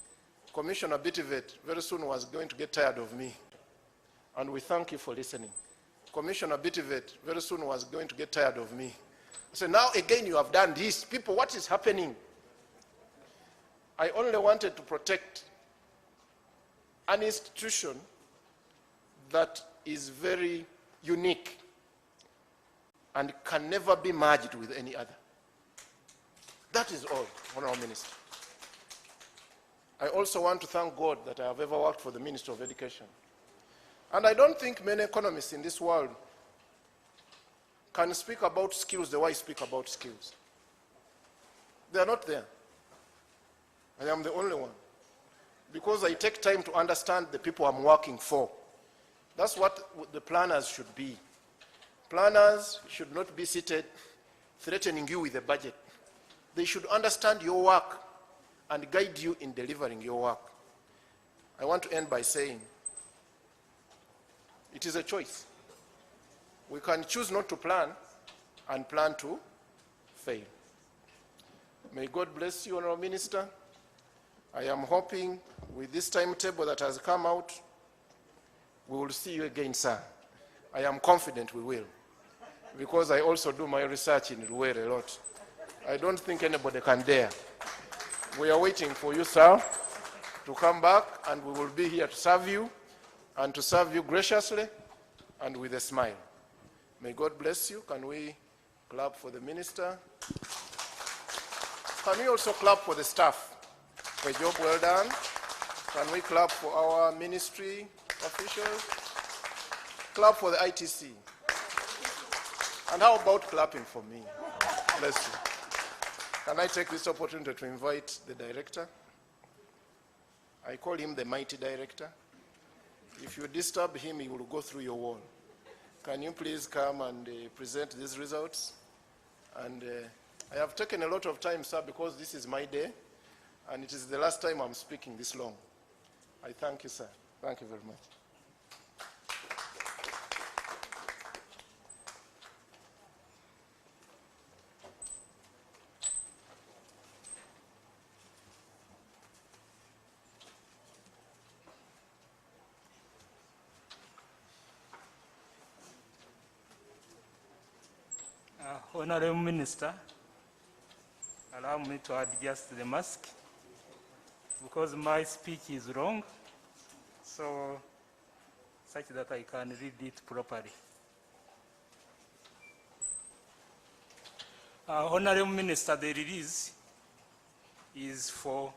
Commissioner Bitivet very soon was going to get tired of me, and we thank you for listening. Commissioner Bitivet very soon was going to get tired of me. So now again you have done this. People, what is happening? I only wanted to protect an institution that is very unique and can never be merged with any other. That is all, Honorable Minister. I also want to thank God that I have ever worked for the Ministry of Education. And I don't think many economists in this world can speak about skills the way I speak about skills. They are not there. I am the only one. Because I take time to understand the people I'm working for. That's what the planners should be. Planners should not be seated threatening you with a budget. They should understand your work and guide you in delivering your work. I want to end by saying, it is a choice. We can choose not to plan and plan to fail. May God bless you, Honorable Minister. I am hoping with this timetable that has come out, we will see you again, sir. I am confident we will, because I also do my research in Luwere a lot. I don't think anybody can dare. We are waiting for you, sir, to come back, and we will be here to serve you, and to serve you graciously and with a smile. May God bless you. Can we clap for the minister? Can we also clap for the staff for a job well done? Can we clap for our ministry officials? Clap for the ITC. And how about clapping for me? Bless you. Can I take this opportunity to invite the director? I call him the mighty director. If you disturb him, he will go through your wall. Can you please come and present these results? And I have taken a lot of time, sir, because this is my day, and it is the last time I'm speaking this long. I thank you, sir. Thank you very much. Honorable Minister, allow me to adjust the mask because my speech is wrong, so such that I can read it properly. Honorable Minister, the release is for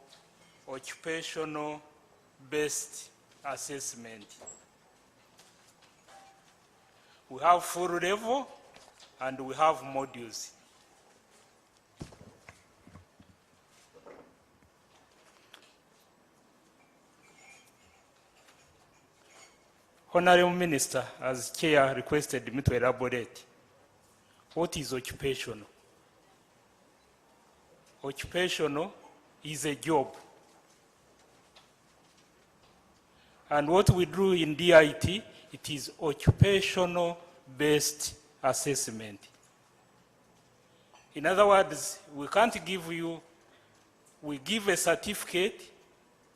occupational-based assessment. We have full level and we have modules. Honorable Minister, as Chair requested me to elaborate, what is occupational? Occupational is a job. And what we do in DIT, it is occupational-based assessment. In other words, we can't give you, we give a certificate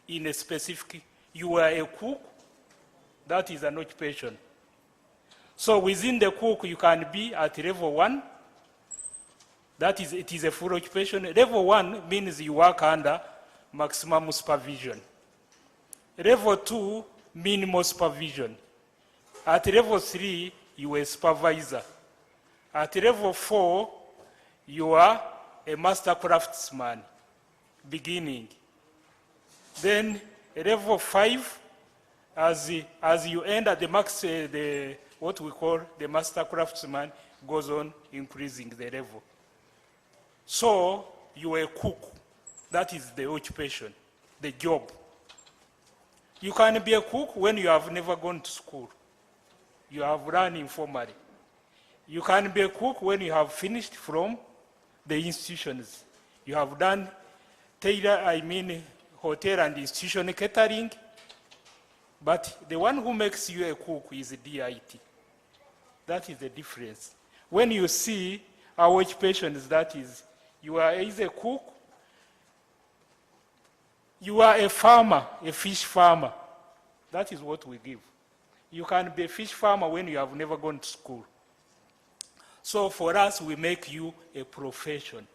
in a specific, you are a cook, that is an occupation. So within the cook, you can be at level 1, that is, it is a full occupation. Level 1 means you work under maximum supervision. Level 2, minimal supervision. At level 3, you are a supervisor. At level 4, you are a master craftsman, beginning. Then level 5, as you enter the max, what we call the master craftsman, goes on increasing the level. So you are a cook. That is the occupation, the job. You can be a cook when you have never gone to school. You have run informally. You can be a cook when you have finished from the institutions. You have done hotel and institution catering, but the one who makes you a cook is DIT. That is the difference. when you see our occupations, that is, you are either a cook, you are a farmer, a fish farmer. That is what we give. You can be a fish farmer when you have never gone to school. So for us, we make you a profession.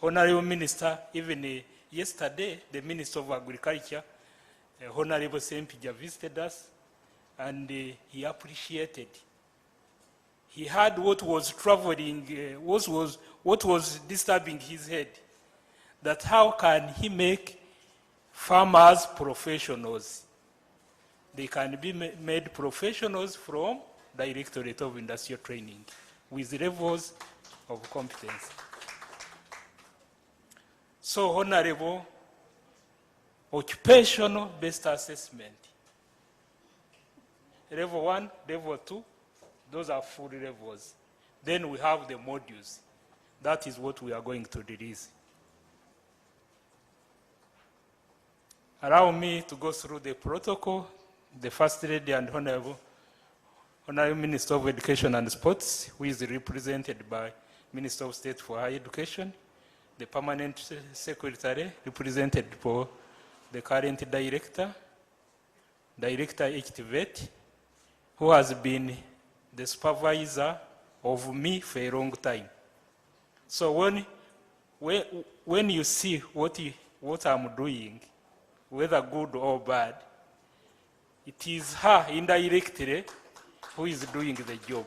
Honorable Minister, even yesterday, the Minister of Agriculture, Honorable Sempija, visited us, and he appreciated. He heard what was traveling, what was disturbing his head, that how can he make farmers professionals? They can be made professionals from Directorate of Industrial Training with levels of competence. So, Honorable, occupational-based assessment. Level 1, level 2, those are full levels. Then we have the modules. That is what we are going to release. Allow me to go through the protocol. The First Lady and Honorable Minister of Education and Sports, who is represented by Minister of State for Higher Education, the Permanent Secretary, represented by the current Director, Director HTVET, who has been the supervisor of me for a long time. So when you see what I'm doing, whether good or bad, it is her indirectly who is doing the job.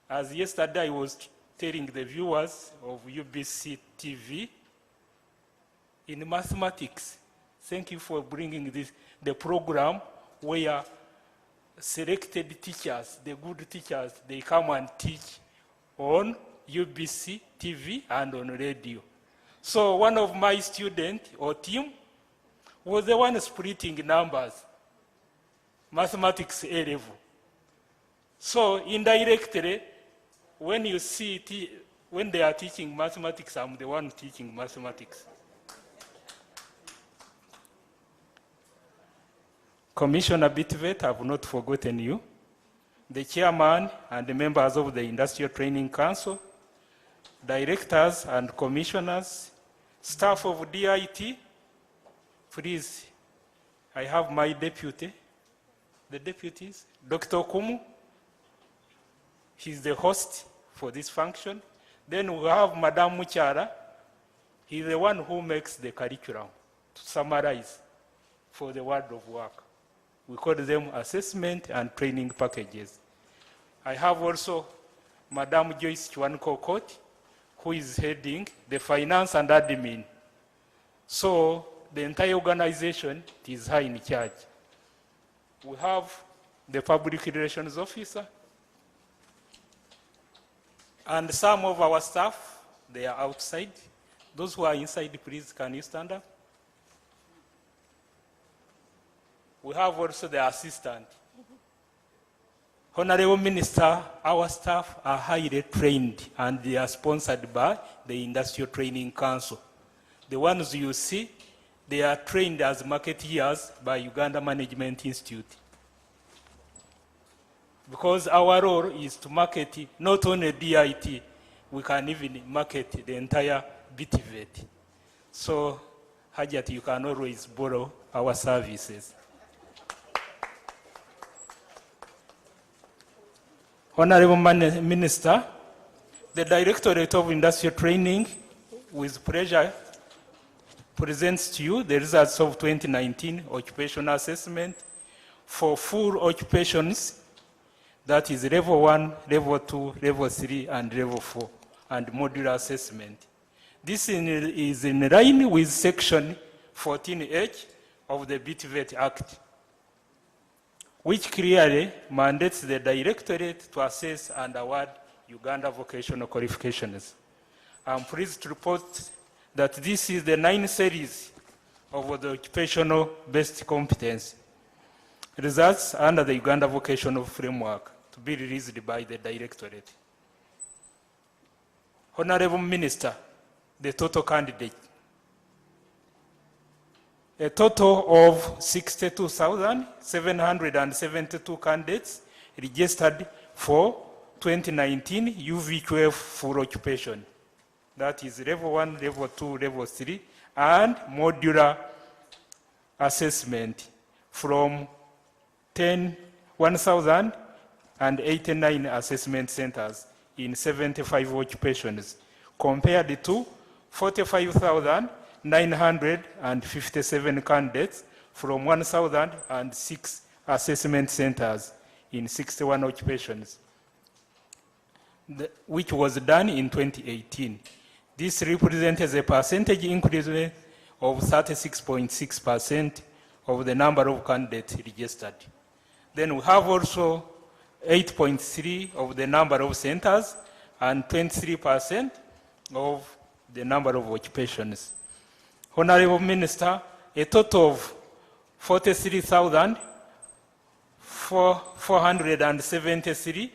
As yesterday I was telling the viewers of UBC TV, in mathematics, thank you for bringing the program where selected teachers, the good teachers, they come and teach on UBC TV and on radio. So one of my students or team was the one splitting numbers, mathematics A level. So indirectly, when you see when they are teaching mathematics, I'm the one teaching mathematics. Commissioner Bitvet, I have not forgotten you. The chairman and the members of the Industrial Training Council, directors and commissioners, staff of DIT, please, I have my deputy, the deputies, Dr. Kumu, he's the host for this function. Then we have Madam Muchara, he's the one who makes the curriculum to summarize for the world of work. We call them assessment and training packages. I have also Madam Joyce Chwankokot, who is heading the finance and admin. So the entire organization is her in charge. We have the public relations officer, and some of our staff, they are outside. Those who are inside, please, can you stand up? We have also the assistant. Honorable Minister, our staff are highly trained and they are sponsored by the Industrial Training Council. The ones you see, they are trained as marketeers by Uganda Management Institute. Because our role is to market not only DIT, we can even market the entire BTVET. So, Hajat, you can always borrow our services. Honorable Minister, the Directorate of Industrial Training, with pleasure, presents to you the results of 2019 occupational assessment for full occupations, that is level 1, level 2, level 3, and level 4, and modular assessment. This is in line with section 14H of the BTVET Act, which clearly mandates the Directorate to assess and award Uganda Vocational qualifications. I'm pleased to report that this is the 9th series of the occupational-based competence results under the Uganda Vocational Framework to be released by the Directorate. Honorable Minister, the total candidate. A total of 62,772 candidates registered for 2019 UV12 full occupation. That is level 1, level 2, level 3, and modular assessment from 1,089 assessment centers in 75 occupations, compared to 45,957 candidates from 1,006 assessment centers in 61 occupations, which was done in 2018. This represents a percentage increase of 36.6% of the number of candidates registered. Then we have also 8.3% of the number of centers and 23% of the number of occupations. Honorable Minister, a total of 43,473,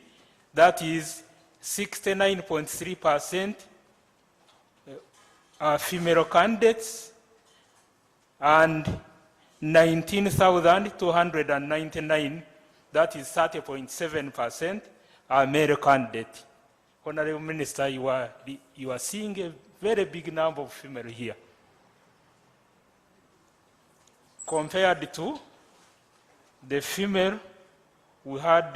that is 69.3% are female candidates, and 19,299, that is 30.7%, are male candidates. Honorable Minister, you are seeing a very big number of female here. Compared to the female, we had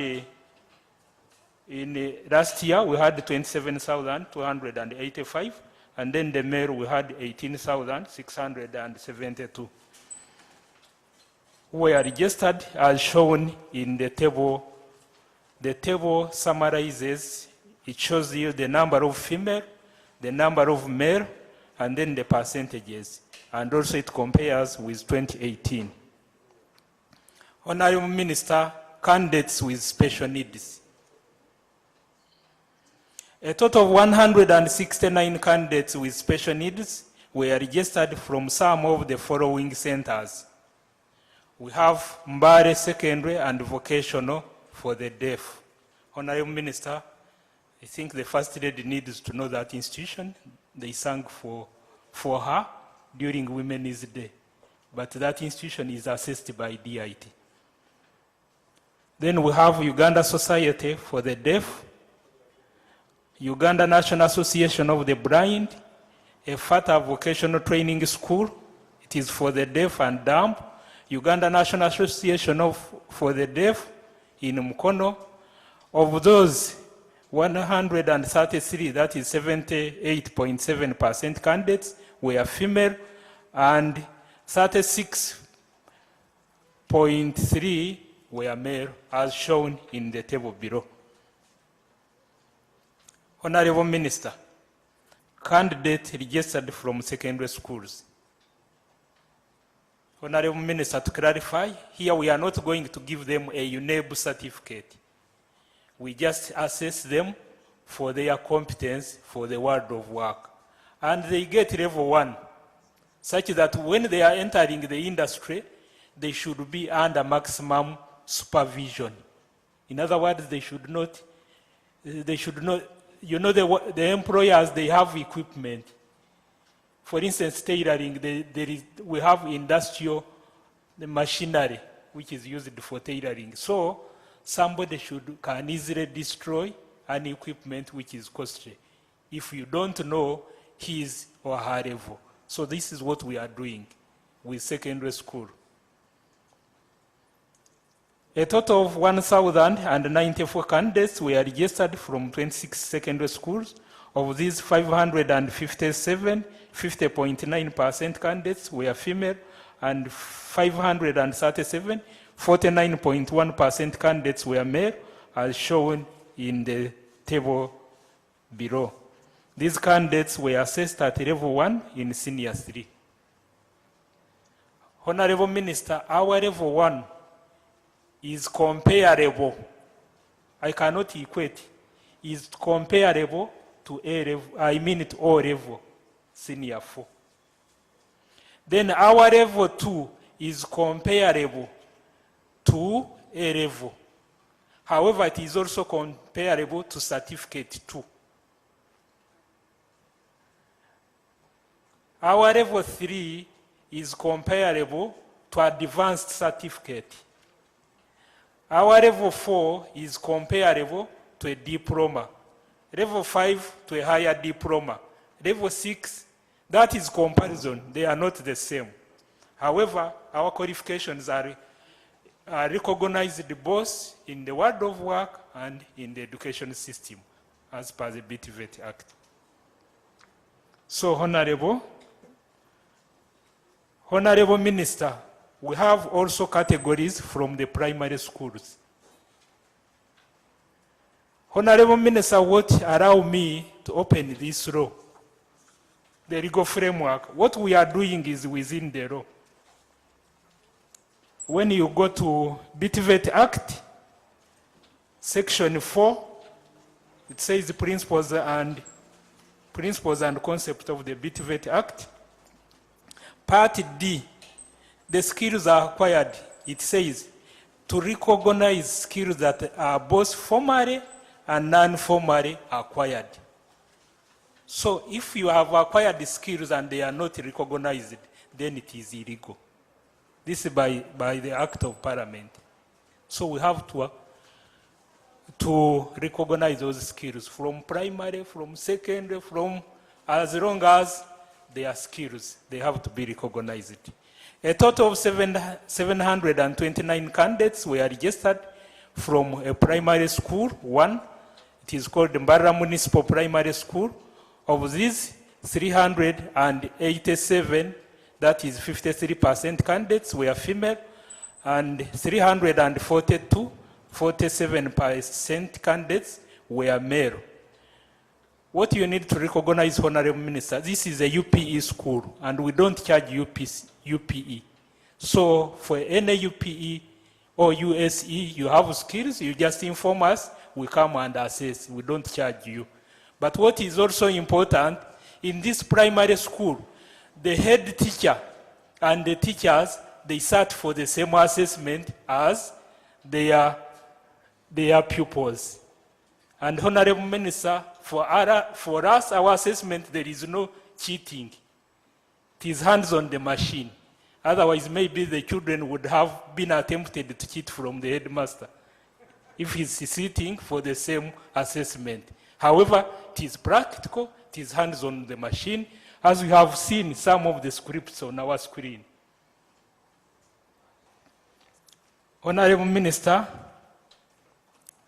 last year we had 27,285, and then the male we had 18,672. Who were registered as shown in the table. The table summarizes, it shows you the number of female, the number of male, and then the percentages. And also it compares with 2018. Honorable Minister, candidates with special needs. A total of 169 candidates with special needs were registered from some of the following centers. We have Mbare Secondary and Vocational for the deaf. Honorable Minister, I think the First Lady needs to know that institution. They sang for her during Women's Day. But that institution is assessed by DIT. Then we have Uganda Society for the Deaf, Uganda National Association of the Blind, a FATA vocational training school. It is for the deaf and dumb. Uganda National Association for the Deaf in Mukono. Of those 133, that is 78.7% candidates, were female, and 36.3 were male, as shown in the table below. Honorable Minister, candidates registered from secondary schools. Honorable Minister, to clarify, here we are not going to give them a UNEB certificate. We just assess them for their competence for the world of work. And they get level 1, such that when they are entering the industry, they should be under maximum supervision. In other words, they should not, you know, the employers, they have equipment. For instance, tailoring, we have industrial machinery, which is used for tailoring. So somebody can easily destroy an equipment which is costly if you don't know his or her level. So this is what we are doing with secondary school. A total of 1,094 candidates were registered from 26 secondary schools. Of these, 557, 50.9% candidates were female, and 537, 49.1% candidates were male, as shown in the table below. These candidates were assessed at level 1 in senior 3. Honorable Minister, our level 1 is comparable. I cannot equate. Is comparable to A level, I mean to O level, senior 4. Then our level 2 is comparable to A level. However, it is also comparable to certificate 2. Our level 3 is comparable to advanced certificate. Our level 4 is comparable to a diploma, level 5 to a higher diploma, level 6, that is comparison. They are not the same. However, our qualifications are recognized both in the world of work and in the education system as per the BTVET Act. So, Honorable Minister, we have also categories from the primary schools. Honorable Minister, what allow me to open this law, the legal framework? What we are doing is within the law. When you go to BTVET Act, Section 4, it says the principles and concept of the BTVET Act. Part D, the skills are acquired. It says to recognize skills that are both formally and non-formally acquired. So if you have acquired the skills and they are not recognized, then it is illegal. This is by the Act of Parliament. So we have to recognize those skills from primary, from secondary, from as long as they are skills, they have to be recognized. A total of 729 candidates were registered from a primary school, one. It is called the Mbara Municipal Primary School. Of these, 387, that is 53% candidates were female, and 342, 47% candidates were male. What you need to recognize, Honorable Minister, this is a UPE school, and we don't charge UPE. So for any UPE or USE, you have skills, you just inform us, we come and assess, we don't charge you. But what is also important, in this primary school, the head teacher and the teachers, they sat for the same assessment as their pupils. And Honorable Minister, for us, our assessment, there is no cheating. It is hands on the machine. Otherwise, maybe the children would have been attempted to cheat from the headmaster if he's sitting for the same assessment. However, it is practical, it is hands on the machine, as we have seen some of the scripts on our screen. Honorable Minister,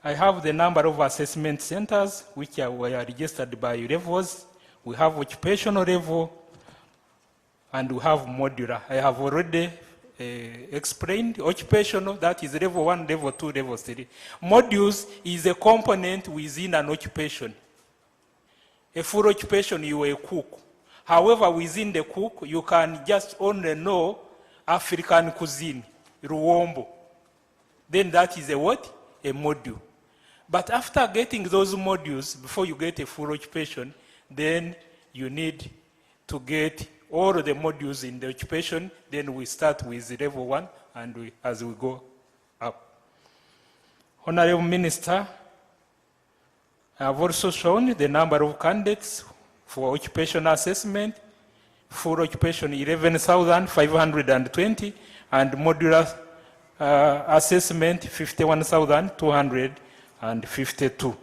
I have the number of assessment centers which were registered by levels. We have occupational level and we have modular. I have already explained occupational, that is level 1, level 2, level 3. Modules is a component within an occupation. A full occupation, you are a cook. However, within the cook, you can just only know African cuisine, Ruombo. Then that is a what? A module. But after getting those modules, before you get a full occupation, then you need to get all the modules in the occupation. Then we start with level 1 and as we go up. Honorable Minister, I have also shown the number of candidates for occupational assessment. Full occupation 11,520 and modular assessment 51,252.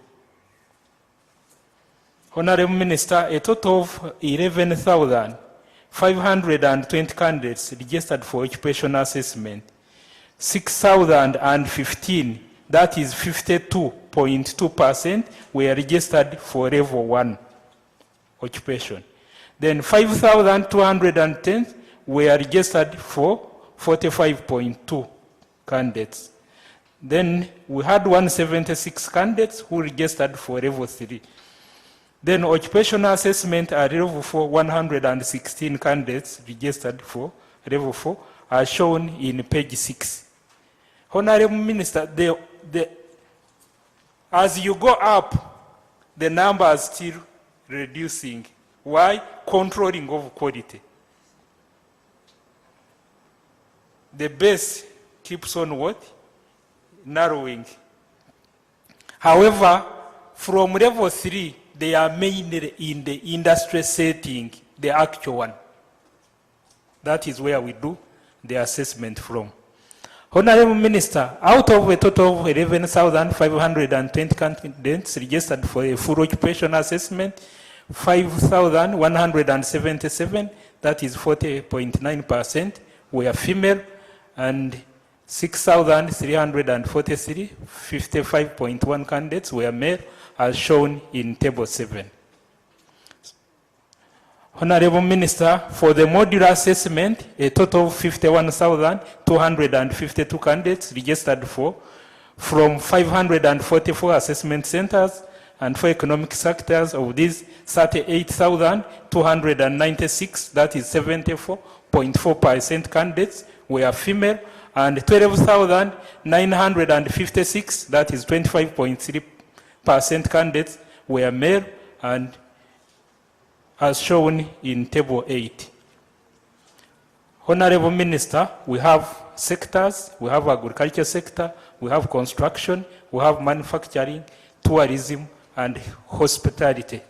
Honorable Minister, a total of 11,520 candidates registered for occupational assessment. 6,015, that is 52.2%, were registered for level 1 occupation. Then 5,210 were registered for 45.2 candidates. Then we had 176 candidates who registered for level 3. Then occupational assessment at level 4, 116 candidates registered for level 4 are shown in page 6. Honorable Minister, as you go up, the number is still reducing. Why? Controlling of quality. The base keeps on what? Narrowing. However, from level 3, they are mainly in the industry setting, the actual one. That is where we do the assessment from. Honorable Minister, out of a total of 11,520 candidates registered for a full occupation assessment, 5,177, that is 40.9%, were female, and 6,343, 55.1 candidates were male, as shown in Table 7. Honorable Minister, for the modular assessment, a total of 51,252 candidates registered from 544 assessment centers and 4 economic sectors. Of these, 38,296, that is 74.4% candidates, were female, and 12,956, that is 25.3% candidates, were male, and as shown in Table 8. Honorable Minister, we have sectors, we have agriculture sector, we have construction, we have manufacturing, tourism, and hospitality.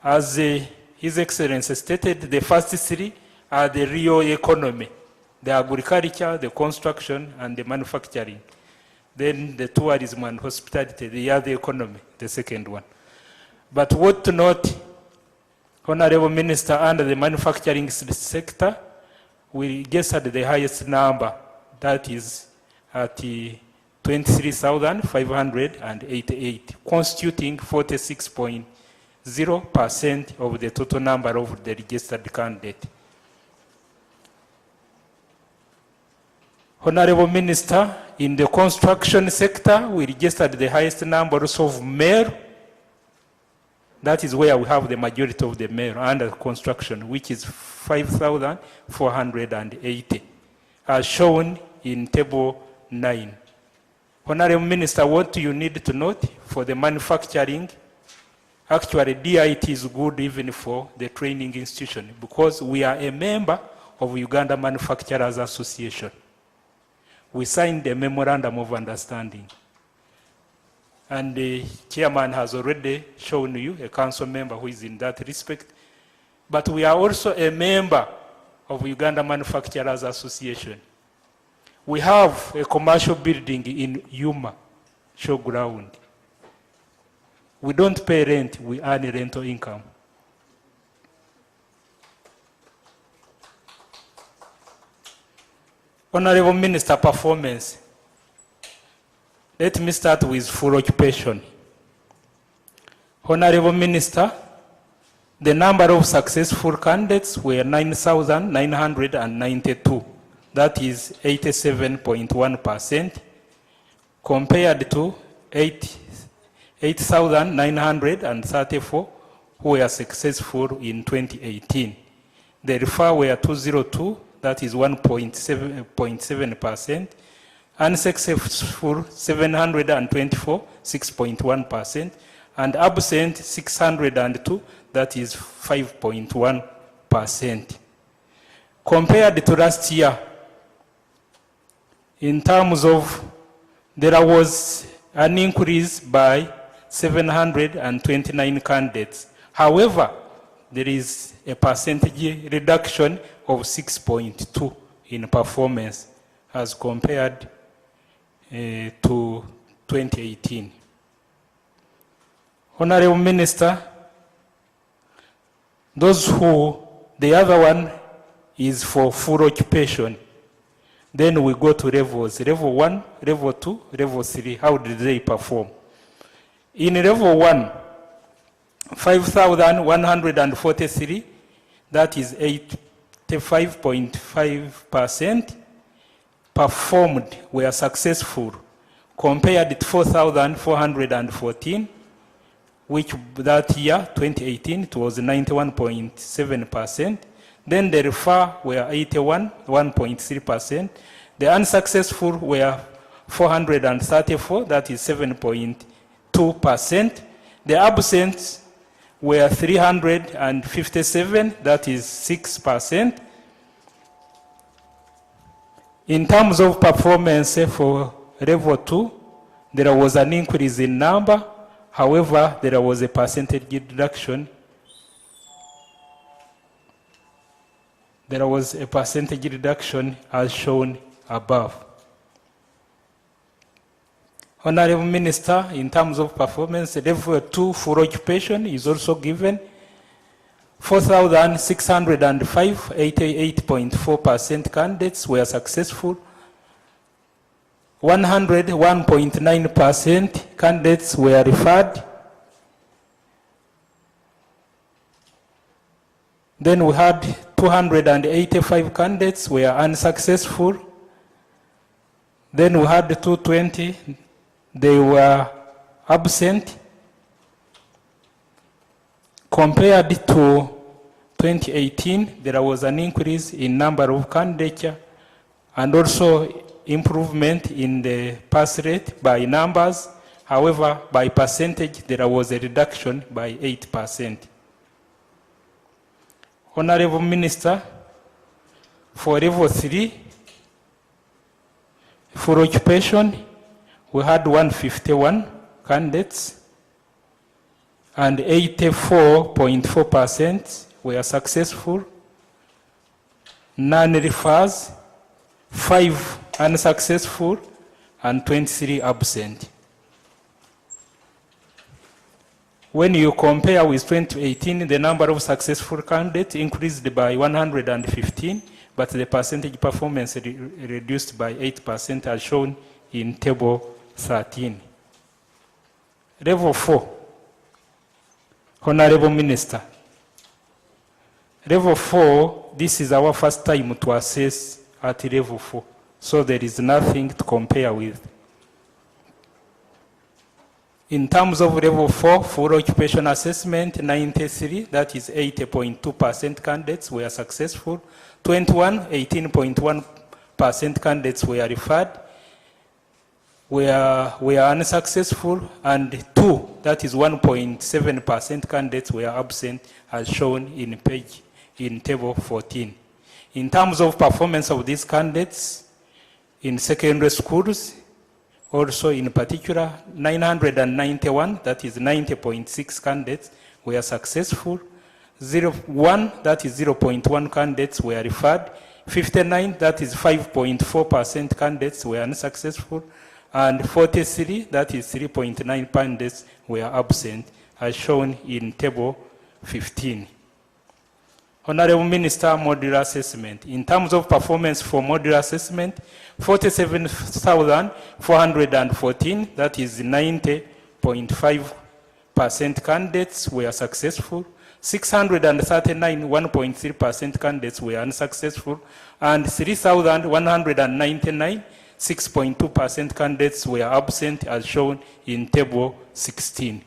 As His Excellency stated, the first three are the real economy: the agriculture, the construction, and the manufacturing. Then the tourism and hospitality, the other economy, the second one. But what to note, Honorable Minister, under the manufacturing sector, we registered the highest number, that is at 23,588, constituting 46.0% of the total number of the registered candidates. Honorable Minister, in the construction sector, we registered the highest numbers of male. That is where we have the majority of the male under construction, which is 5,480, as shown in Table 9. Honorable Minister, what you need to note for the manufacturing, actually DIT is good even for the training institution, because we are a member of Uganda Manufacturers Association. We signed a memorandum of understanding. And the chairman has already shown you a council member who is in that respect. But we are also a member of Uganda Manufacturers Association. We have a commercial building in Yuma, showground. We don't pay rent, we earn rental income. Honorable Minister, performance. Let me start with full occupation. Honorable Minister, the number of successful candidates were 9,992. That is 87.1%, compared to 8,934 who were successful in 2018. The refer were 202, that is 1.7%. Unsuccessful 724, 6.1%, and absent 602, that is 5.1%. Compared to last year, in terms of, there was an increase by 729 candidates. However, there is a percentage reduction of 6.2 in performance as compared to 2018. Honorable Minister, the other one is for full occupation. Then we go to levels, level 1, level 2, level 3. How did they perform? In level 1, 5,143, that is 85.5%, performed, were successful, compared to 4,414, which that year, 2018, it was 91.7%. Then the refer were 81, 1.3%. The unsuccessful were 434, that is 7.2%. The absent were 357, that is 6%. In terms of performance for level 2, there was an increase in number. However, there was a percentage reduction. There was a percentage reduction as shown above. Honorable Minister, in terms of performance, level 2 full occupation is also given. 4,605, 88.4% candidates were successful. 101.9% candidates were referred. Then we had 285 candidates were unsuccessful. Then we had 220, they were absent. Compared to 2018, there was an increase in number of candidature and also improvement in the pass rate by numbers. However, by percentage, there was a reduction by 8%. Honorable Minister, for level 3, for occupation, we had 151 candidates and 84.4% were successful. None refers, 5 unsuccessful, and 23 absent. When you compare with 2018, the number of successful candidates increased by 115, but the percentage performance reduced by 8% as shown in table 13. Level 4. Honorable Minister, level 4, this is our first time to assess at level 4, so there is nothing to compare with. In terms of level 4, full occupation assessment, 93, that is 80.2% candidates were successful. 21, 18.1% candidates were referred, were unsuccessful, and 2, that is 1.7% candidates were absent as shown in table 14. In terms of performance of these candidates in secondary schools, also in particular, 991, that is 90.6 candidates were successful. 1, that is 0.1 candidates were referred. 59, that is 5.4% candidates were unsuccessful. And 43, that is 3.9 candidates were absent, as shown in table 15. Honorable Minister, modular assessment. In terms of performance for modular assessment, 47,414, that is 90.5% candidates were successful. 639, 1.3% candidates were unsuccessful. And 3,199, 6.2% candidates were absent, as shown in table 16.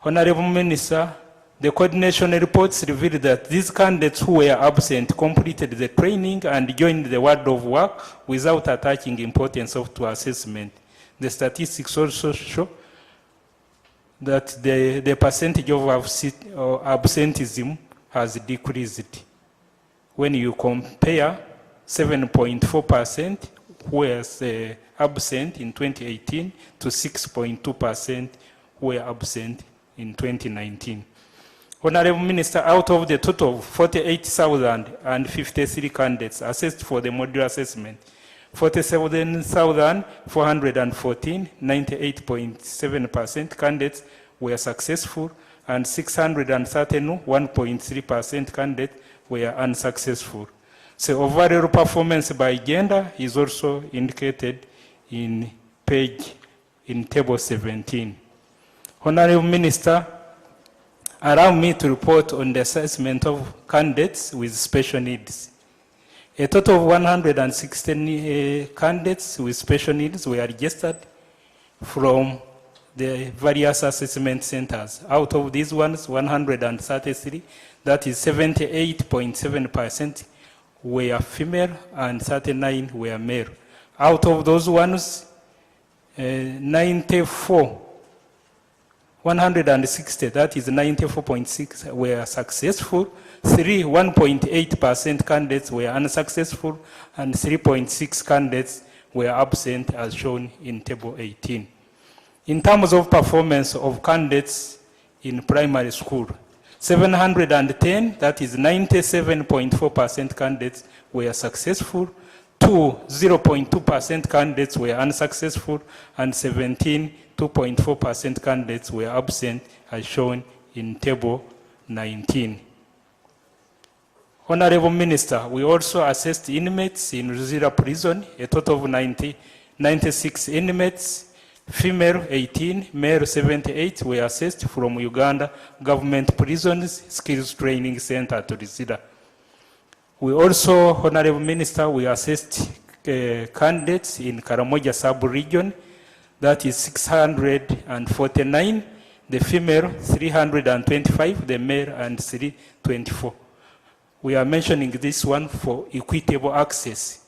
Honorable Minister, the coordination reports revealed that these candidates who were absent completed the training and joined the world of work without attaching importance to assessment. The statistics also show that the percentage of absenteeism has decreased. When you compare 7.4% who was absent in 2018 to 6.2% who were absent in 2019. Honorable Minister, out of the total of 48,053 candidates assessed for the modular assessment, 47,414, 98.7% candidates were successful, and 631, 1.3% candidates were unsuccessful. So overall performance by gender is also indicated in table 17. Honorable Minister, allow me to report on the assessment of candidates with special needs. A total of 116 candidates with special needs were registered from the various assessment centers. Out of these ones, 133, that is 78.7%, were female and 39 were male. Out of those ones, 160, that is 94.6, were successful. 1.8% candidates were unsuccessful, and 3.6 candidates were absent, as shown in table 18. In terms of performance of candidates in primary school, 710, that is 97.4% candidates were successful. 0.2% candidates were unsuccessful, and 2.4% candidates were absent, as shown in table 19. Honorable Minister, we also assessed inmates in Ruzira prison, a total of 96 inmates, female 18, male 78 were assessed from Uganda Government Prisons Skills Training Center to Ruzira. We also, Honorable Minister, we assessed candidates in Karamoja sub-region, that is 649, the female 325, the male and 324. We are mentioning this one for equitable access.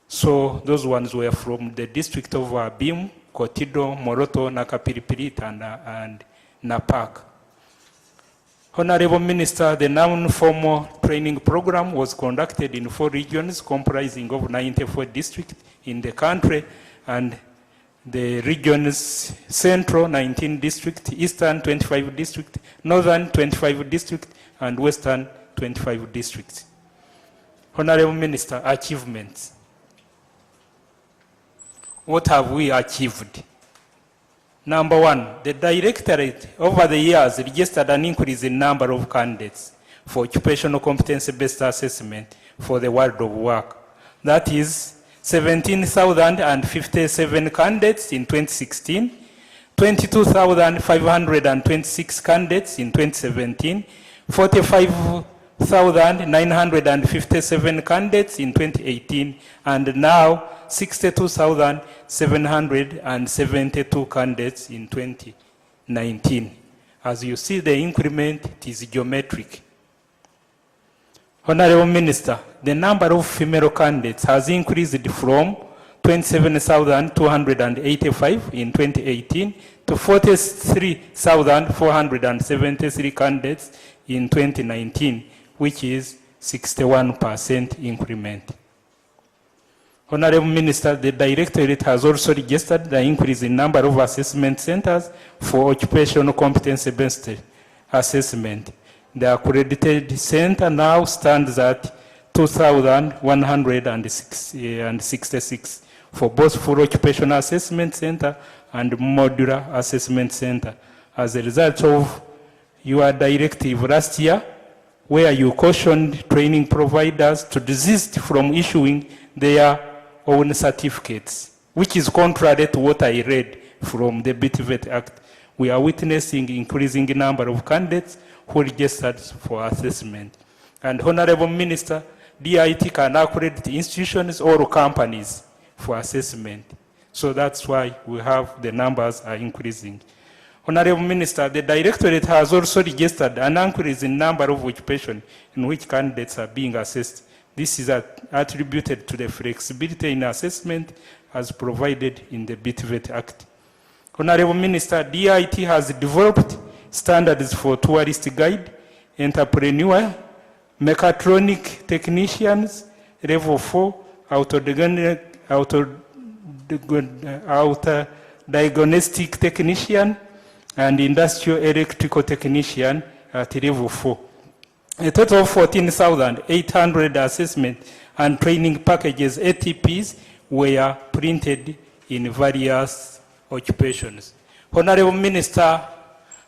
So those ones were from the district of Bim, Kotido, Moroto, Nakapiripirit, and Napak. Honorable Minister, the non-formal training program was conducted in 4 regions comprising of 94 districts in the country, and the regions Central 19 districts, Eastern 25 districts, Northern 25 districts, and Western 25 districts. Honorable Minister, achievements. What have we achieved? Number 1, the Directorate over the years registered an increase in number of candidates for occupational competency-based assessment for the world of work. That is 17,057 candidates in 2016, 22,526 candidates in 2017, 45,957 candidates in 2018, and now 62,772 candidates in 2019. As you see, the increment is geometric. Honorable Minister, the number of female candidates has increased from 27,285 in 2018 to 43,473 candidates in 2019, which is 61% increment. Honorable Minister, the Directorate has also registered the increase in number of assessment centers for occupational competency-based assessment. The accredited center now stands at 2,166 for both full occupational assessment center and modular assessment center, as a result of your directive last year, where you cautioned training providers to desist from issuing their own certificates, which is contrary to what I read from the BTVET Act. We are witnessing increasing number of candidates who registered for assessment. And Honorable Minister, DIT can accredit institutions or companies for assessment. So that's why we have the numbers are increasing. Honorable Minister, the Directorate has also registered an increase in number of occupations in which candidates are being assessed. This is attributed to the flexibility in assessment as provided in the BTVET Act. Honorable Minister, DIT has developed standards for tourist guide, entrepreneur, mechatronic technicians, level 4, diagnostic technician, and industrial electrical technician at level 4. A total of 14,800 assessment and training packages, ATPs, were printed in various occupations. Honorable Minister,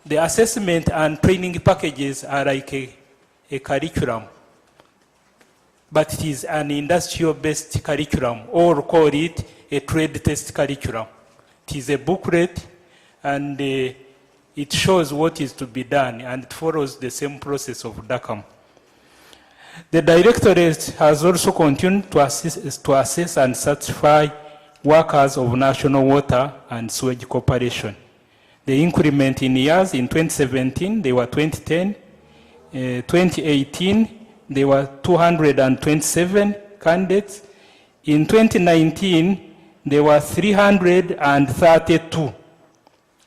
the assessment and training packages are like a curriculum, but it is an industrial-based curriculum, or call it a trade test curriculum. It is a booklet, and it shows what is to be done, and it follows the same process of DACAM. The Directorate has also continued to assess and certify workers of National Water and Sewage Corporation. The increment in years, in 2017, they were 2010. 2018, there were 227 candidates. In 2019, there were 332.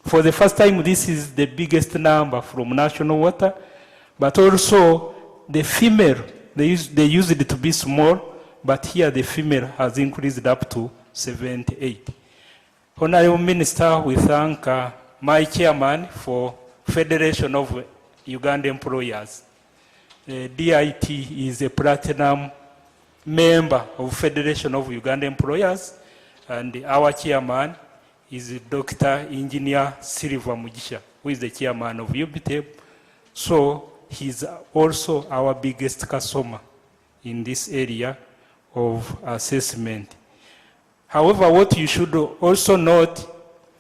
For the first time, this is the biggest number from National Water, but also the female, they used it to be small, but here the female has increased up to 78. Honorable Minister, we thank my chairman for Federation of Uganda employers. DIT is a platinum member of Federation of Uganda Employers, and our chairman is Dr. Engineer Silva Mugisha, who is the chairman of UBTEP. So he's also our biggest customer in this area of assessment. However, what you should also note,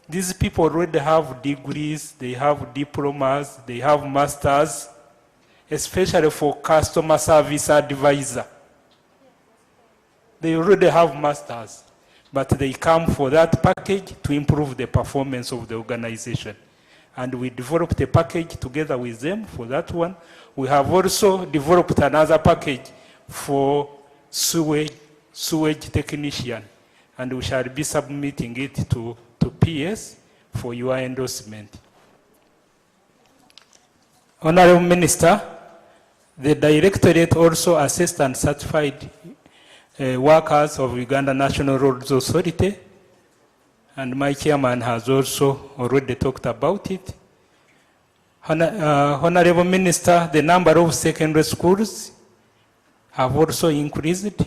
these people already have degrees, they have diplomas, they have masters, especially for customer service advisor. They already have masters, but they come for that package to improve the performance of the organization. And we developed a package together with them for that one. We have also developed another package for sewage technician, and we shall be submitting it to PS for your endorsement. Honorable Minister, the Directorate also assessed and certified workers of Uganda National Roads Authority, and my chairman has also already talked about it. Honorable Minister, the number of secondary schools have also increased.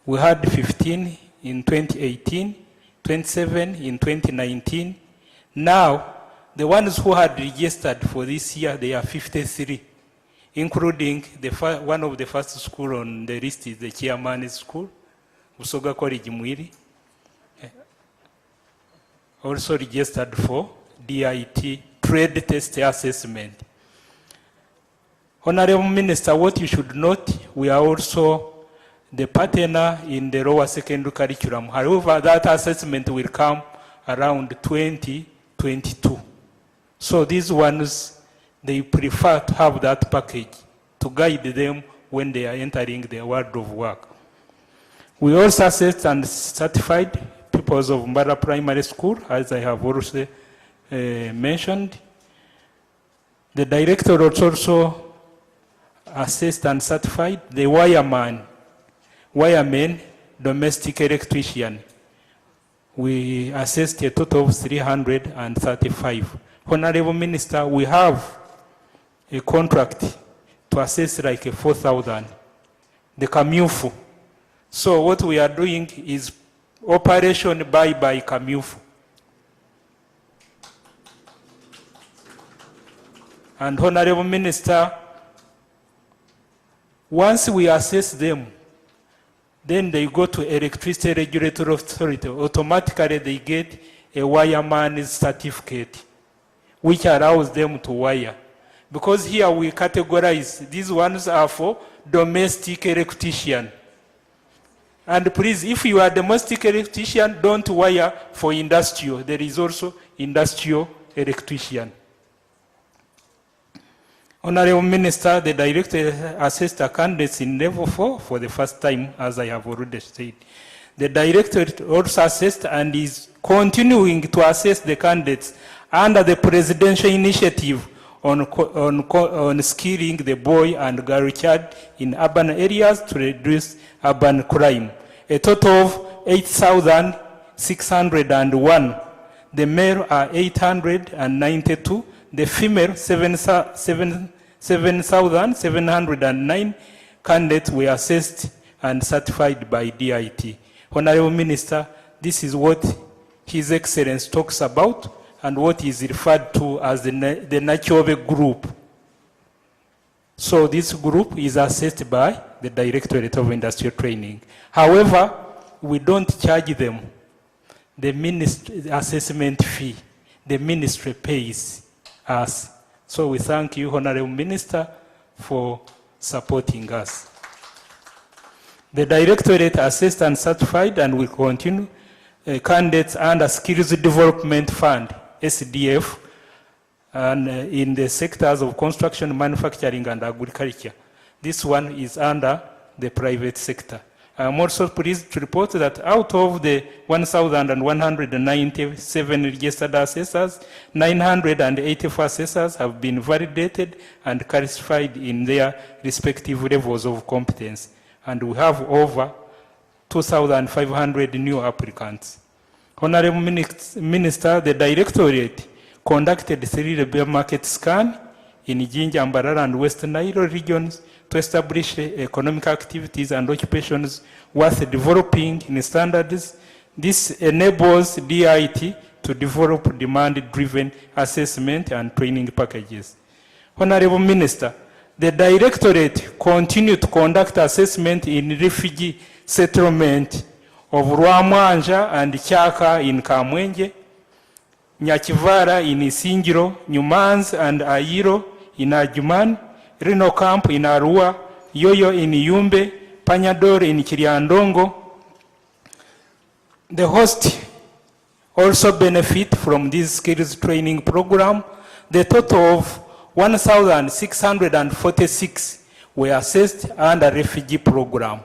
We had 15 in 2018, 27 in 2019. Now, the ones who had registered for this year, they are 53, including one of the first school on the list is the Chairman's School, Usoga College Mwiri, also registered for DIT, Trade Test Assessment. Honorable Minister, what you should note, we are also the partner in the lower secondary curriculum. However, that assessment will come around 2022. So these ones, they prefer to have that package to guide them when they are entering the world of work. We also assessed and certified pupils of Mbara Primary School, as I have also mentioned. The director also assessed and certified the wireman, domestic electrician. We assessed a total of 335. Honorable Minister, we have a contract to assess like 4,000, the CAMUFU. So what we are doing is operation by CAMUFU. And Honorable Minister, once we assess them, then they go to Electricity Regulatory Authority. Automatically they get a wireman's certificate, which allows them to wire. Because here we categorize, these ones are for domestic electrician. And please, if you are a domestic electrician, don't wire for industrial. There is also industrial electrician. Honorable Minister, the Director assessed the candidates in level 4 for the first time, as I have already said. The Director also assessed and is continuing to assess the candidates under the presidential initiative on skilling the boy and girl child in urban areas to reduce urban crime. A total of 8,601. The male are 892. The female, 7,709 candidates were assessed and certified by DIT. Honorable Minister, this is what His Excellency talks about and what is referred to as the Nachobe group. So this group is assessed by the Directorate of Industrial Training. However, we don't charge them the ministry assessment fee. The ministry pays us. So we thank you, Honorable Minister, for supporting us. The Directorate assessed and certified and will continue candidates under Skills Development Fund, SDF, and in the sectors of construction, manufacturing, and agriculture. This one is under the private sector. I am also pleased to report that out of the 1,197 registered assessors, 984 assessors have been validated and classified in their respective levels of competence. And we have over 2,500 new applicants. Honorable Minister, the Directorate conducted 3 labor market scan in Jinja, Mbarara, and West Nile regions to establish economic activities and occupations worth developing in standards. This enables DIT to develop demand-driven assessment and training packages. Honorable Minister, the Directorate continue to conduct assessment in refugee settlement of Rwamwanja and Chaka in Kamwenje, Nyakivara in Isingiro, Nyumanz and Ayiro in Ajuman, Reno Camp in Arua, Yoyo in Yumbe, Panyador in Kiriandongo. The host also benefit from this skills training program. The total of 1,646 were assessed under refugee program.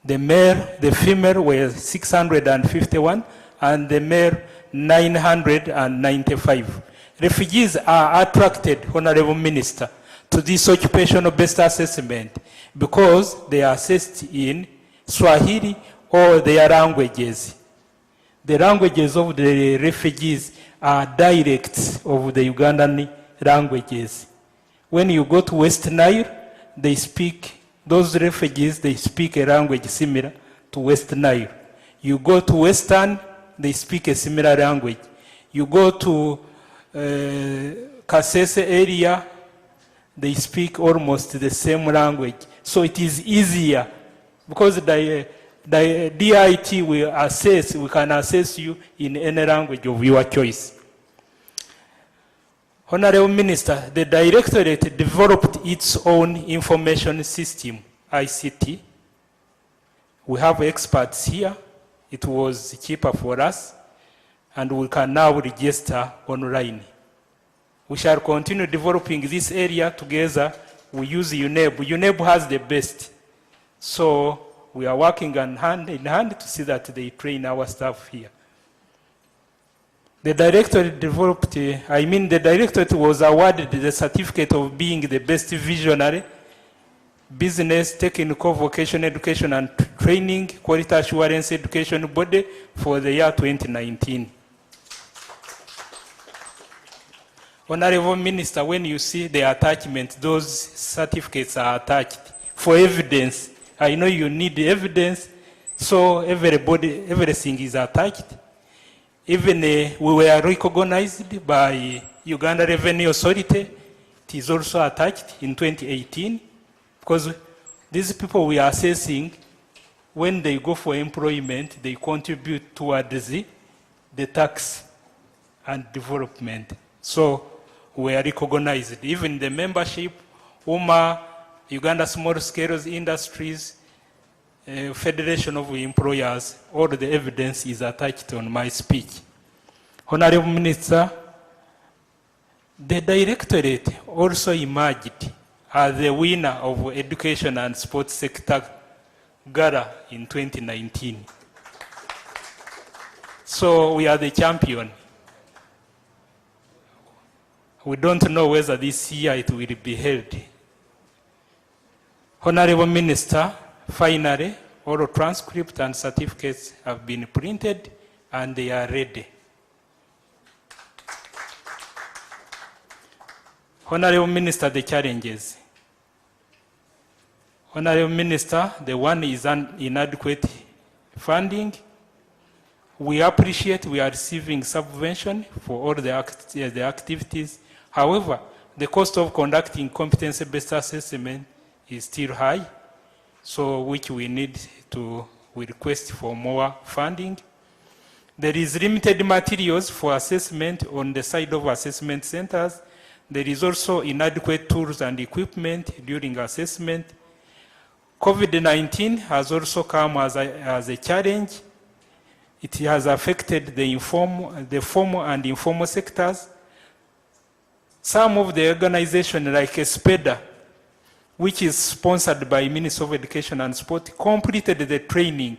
The female were 651 and the male 995. Refugees are attracted, Honorable Minister, to this occupational-based assessment because they are assessed in Swahili or their languages. The languages of the refugees are dialects of the Ugandan languages. When you go to West Nile, those refugees, they speak a language similar to West Nile. You go to Western, they speak a similar language. You go to Kasese area, they speak almost the same language. So it is easier because the DIT will assess, we can assess you in any language of your choice. Honorable Minister, the Directorate developed its own information system, ICT. We have experts here. It was cheaper for us, and we can now register online. We shall continue developing this area together. We use UNEB. UNEB has the best. So we are working hand in hand to see that they train our staff here. The Directorate the Directorate was awarded the certificate of being the best visionary, business, technical, vocational education and training, quality assurance education body for the year 2019. Honorable Minister, when you see the attachment, those certificates are attached for evidence. I know you need evidence, so everything is attached. Even we were recognized by Uganda Revenue Authority. It is also attached in 2018 because these people we are assessing, when they go for employment, they contribute towards the tax and development. So we are recognized. Even the membership, UMA, Uganda Small Scale Industries, Federation of Employers, all the evidence is attached on my speech. Honorable Minister, the Directorate also emerged as the winner of Education and Sports Sector Gala in 2019. So we are the champion. We don't know whether this year it will be held. Honorable Minister, finally, all transcripts and certificates have been printed and they are ready. Honorable Minister, the challenges. Honorable Minister, the one is inadequate funding. We appreciate we are receiving subvention for all the activities. However, the cost of conducting competency-based assessment is still high, so which we request for more funding. There is limited materials for assessment on the side of assessment centers. There is also inadequate tools and equipment during assessment. COVID-19 has also come as a challenge. It has affected the formal and informal sectors. Some of the organizations like ESPEDA, which is sponsored by Ministry of Education and Sport, completed the training,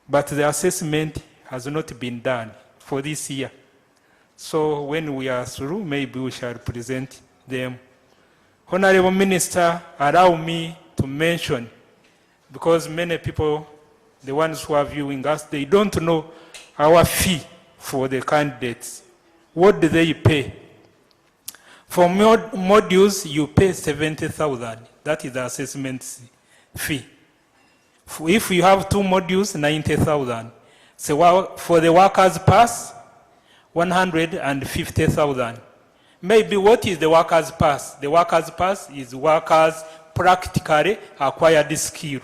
but the assessment has not been done for this year. So when we are through, maybe we shall present them. Honorable Minister, allow me to mention, because many people, the ones who are viewing us, they don't know our fee for the candidates. What do they pay? For modules, you pay 70,000. That is the assessment fee. If you have 2 modules, 90,000. So for the workers' pass, 150,000. Maybe what is the workers' pass? The workers' pass is workers practically acquired skill.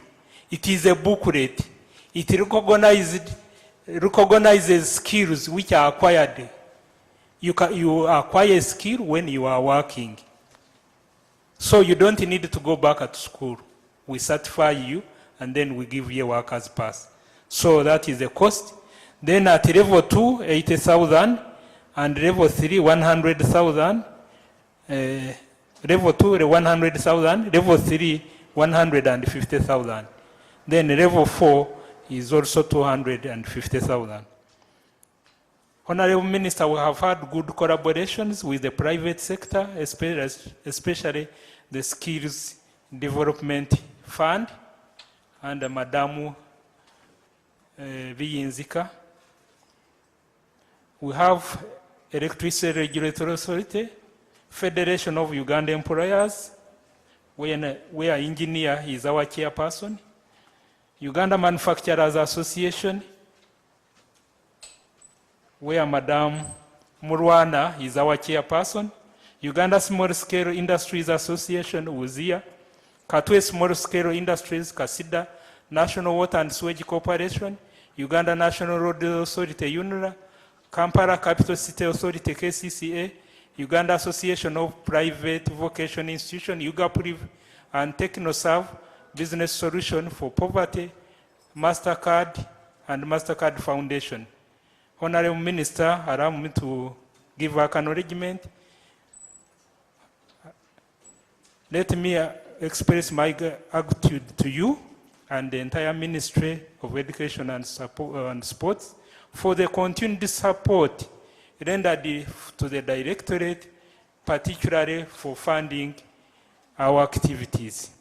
It is a booklet. It recognizes skills which are acquired. You acquire a skill when you are working. So you don't need to go back to school. We certify you and then we give you a workers' pass. So that is the cost. Then at level 2, 80,000, and level 3, 100,000. Level 2, 100,000. Level 3, 150,000. Then level 4 is also 250,000. Honorable Minister, we have had good collaborations with the private sector, especially the Skills Development Fund and Madamu Viyinzika. We have Electricity Regulatory Authority, Federation of Uganda Employers, where engineer is our chairperson, Uganda Manufacturers Association, where Madam Murwana is our chairperson, Uganda Small Scale Industries Association, Uzia, Katwe Small Scale Industries, Kasida, National Water and Sewage Corporation, Uganda National Road Authority, UNRA, Kampala Capital City Authority, KCCA, Uganda Association of Private Vocational Institutions, UGAPRIV, and TechnoServe Business Solution for Poverty, MasterCard, and MasterCard Foundation. Honorable Minister, allow me to give acknowledgement. Let me express my gratitude to you and the entire Ministry of Education and Sports for the continued support rendered to the Directorate, particularly for funding our activities,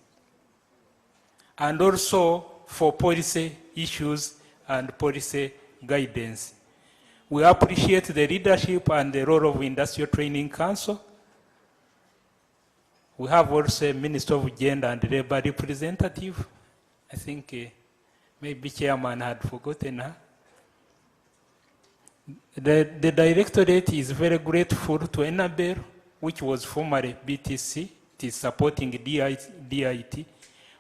and also for policy issues and policy guidance. We appreciate the leadership and the role of Industrial Training Council. We have also a Minister of Gender and Labor representative. I think maybe Chairman had forgotten her. The Directorate is very grateful to Enabel, which was formerly BTC. It is supporting DIT.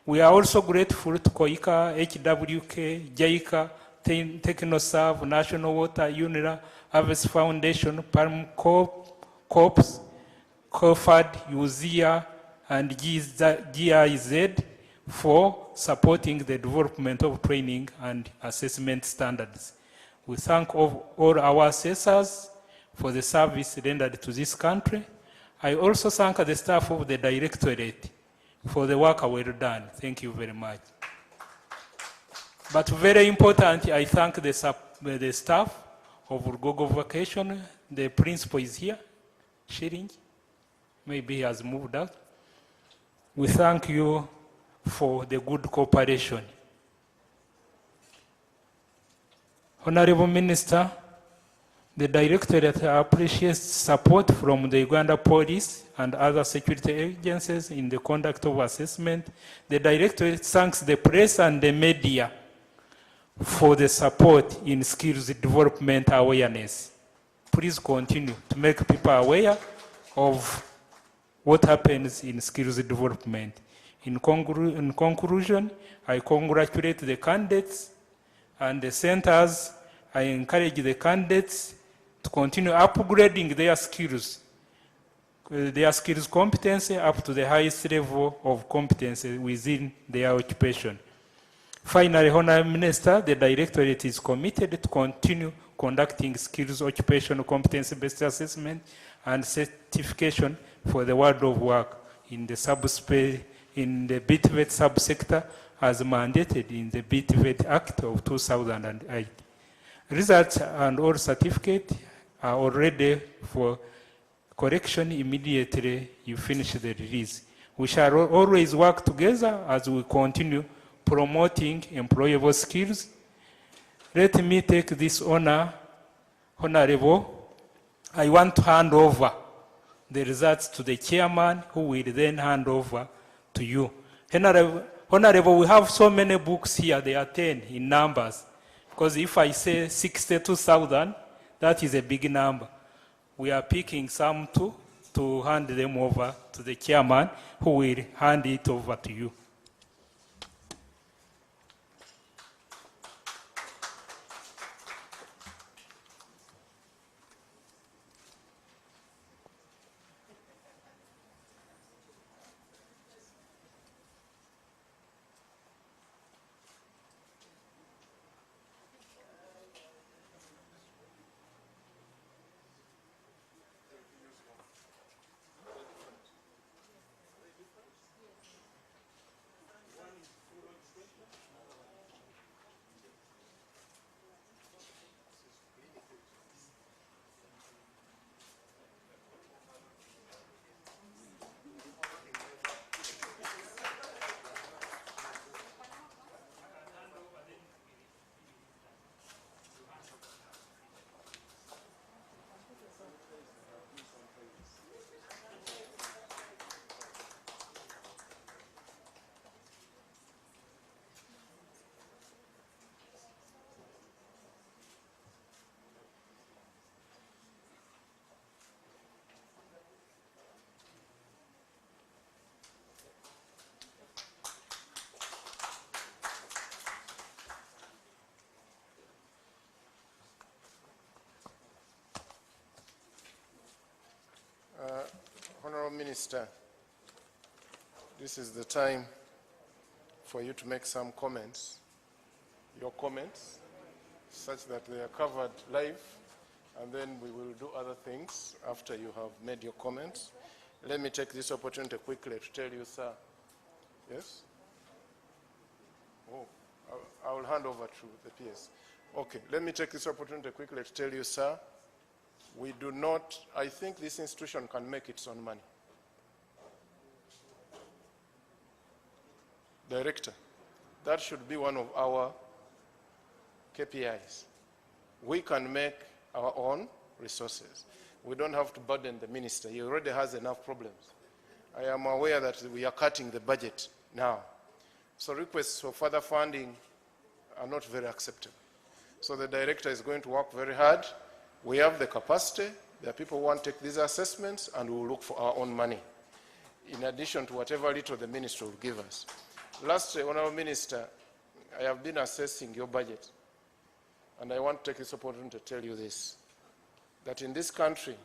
We are also grateful to COICA, HWK, JICA, TechnoServe, National Water, UNRA, Harvest Foundation, Palm Corps, COFAD, UZIA, and GIZ for supporting the development of training and assessment standards. We thank all our assessors for the service rendered to this country. I also thank the staff of the Directorate for the work well done. Thank you very much. But very important, I thank the staff of Uganda Vocational. The principal is here, Shiring. Maybe he has moved out. We thank you for the good cooperation. Honorable Minister, the Directorate appreciates support from the Uganda Police and other security agencies in the conduct of assessment. The Directorate thanks the press and the media for the support in skills development awareness. Please continue to make people aware of what happens in skills development. In conclusion, I congratulate the candidates and the centers. I encourage the candidates to continue upgrading their skills competency up to the highest level of competency within their occupation. Finally, Honorable Minister, the Directorate is committed to continue conducting skills occupational competency-based assessment and certification for the world of work in the BTVET subsector as mandated in the BTVET Act of 2008. Results and all certificates are already for correction immediately you finish the release. We shall always work together as we continue promoting employable skills. Let me take this honor, Honorable. I want to hand over the results to the chairman, who will then hand over to you. Honorable, we have so many books here, they are 10 in numbers. Because if I say 62,000, that is a big number. We are picking some to hand them over to the chairman, who will hand it over to you. Honorable Minister, this is the time for you to make some comments, your comments, such that they are covered live, and then we will do other things after you have made your comments. Let me take this opportunity quickly to tell you, sir. Yes? Oh, I will hand over to the PS. Okay, let me take this opportunity quickly to tell you, sir, we do not, I think this institution can make its own money. Director, that should be one of our KPIs. We can make our own resources. We don't have to burden the minister. He already has enough problems. I am aware that we are cutting the budget now. So requests for further funding are not very acceptable. So the director is going to work very hard. We have the capacity. There are people who want to take these assessments, and we will look for our own money, in addition to whatever little the ministry will give us. Lastly, Honourable Minister, I have been assessing your budget, and I want to take this opportunity to tell you this, that in this country,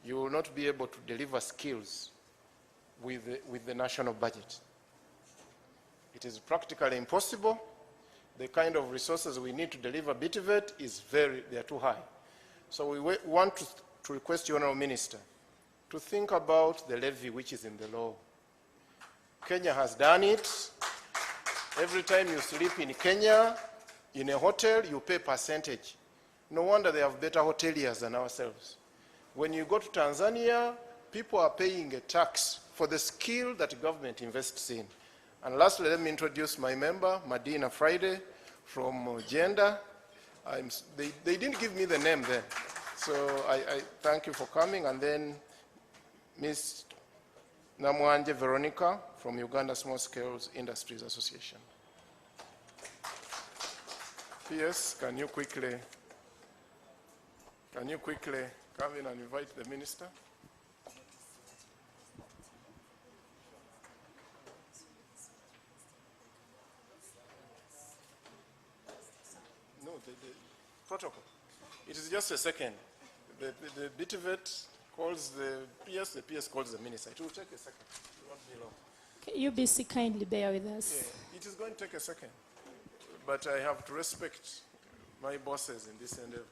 you will not be able to deliver skills with the national budget. It is practically impossible. The kind of resources we need to deliver BTVET they are too high. So we want to request you, Honourable Minister, to think about the levy which is in the law. Kenya has done it. Every time you sleep in Kenya, in a hotel, you pay percentage. No wonder they have better hoteliers than ourselves. When you go to Tanzania, people are paying a tax for the skill that government invests in. And lastly, let me introduce my member, Madina Friday, from Gender. They didn't give me the name then. So I thank you for coming. And then Ms. Namwanje Veronica from Uganda Small Scale Industries Association. P.S., can you quickly come in and invite the minister? No, the protocol. It is just a second. The BTVET calls the PS calls the minister. It will take a second. It won't be long. Can UBC kindly bear with us? Yeah, it is going to take a second. But I have to respect my bosses in this endeavor.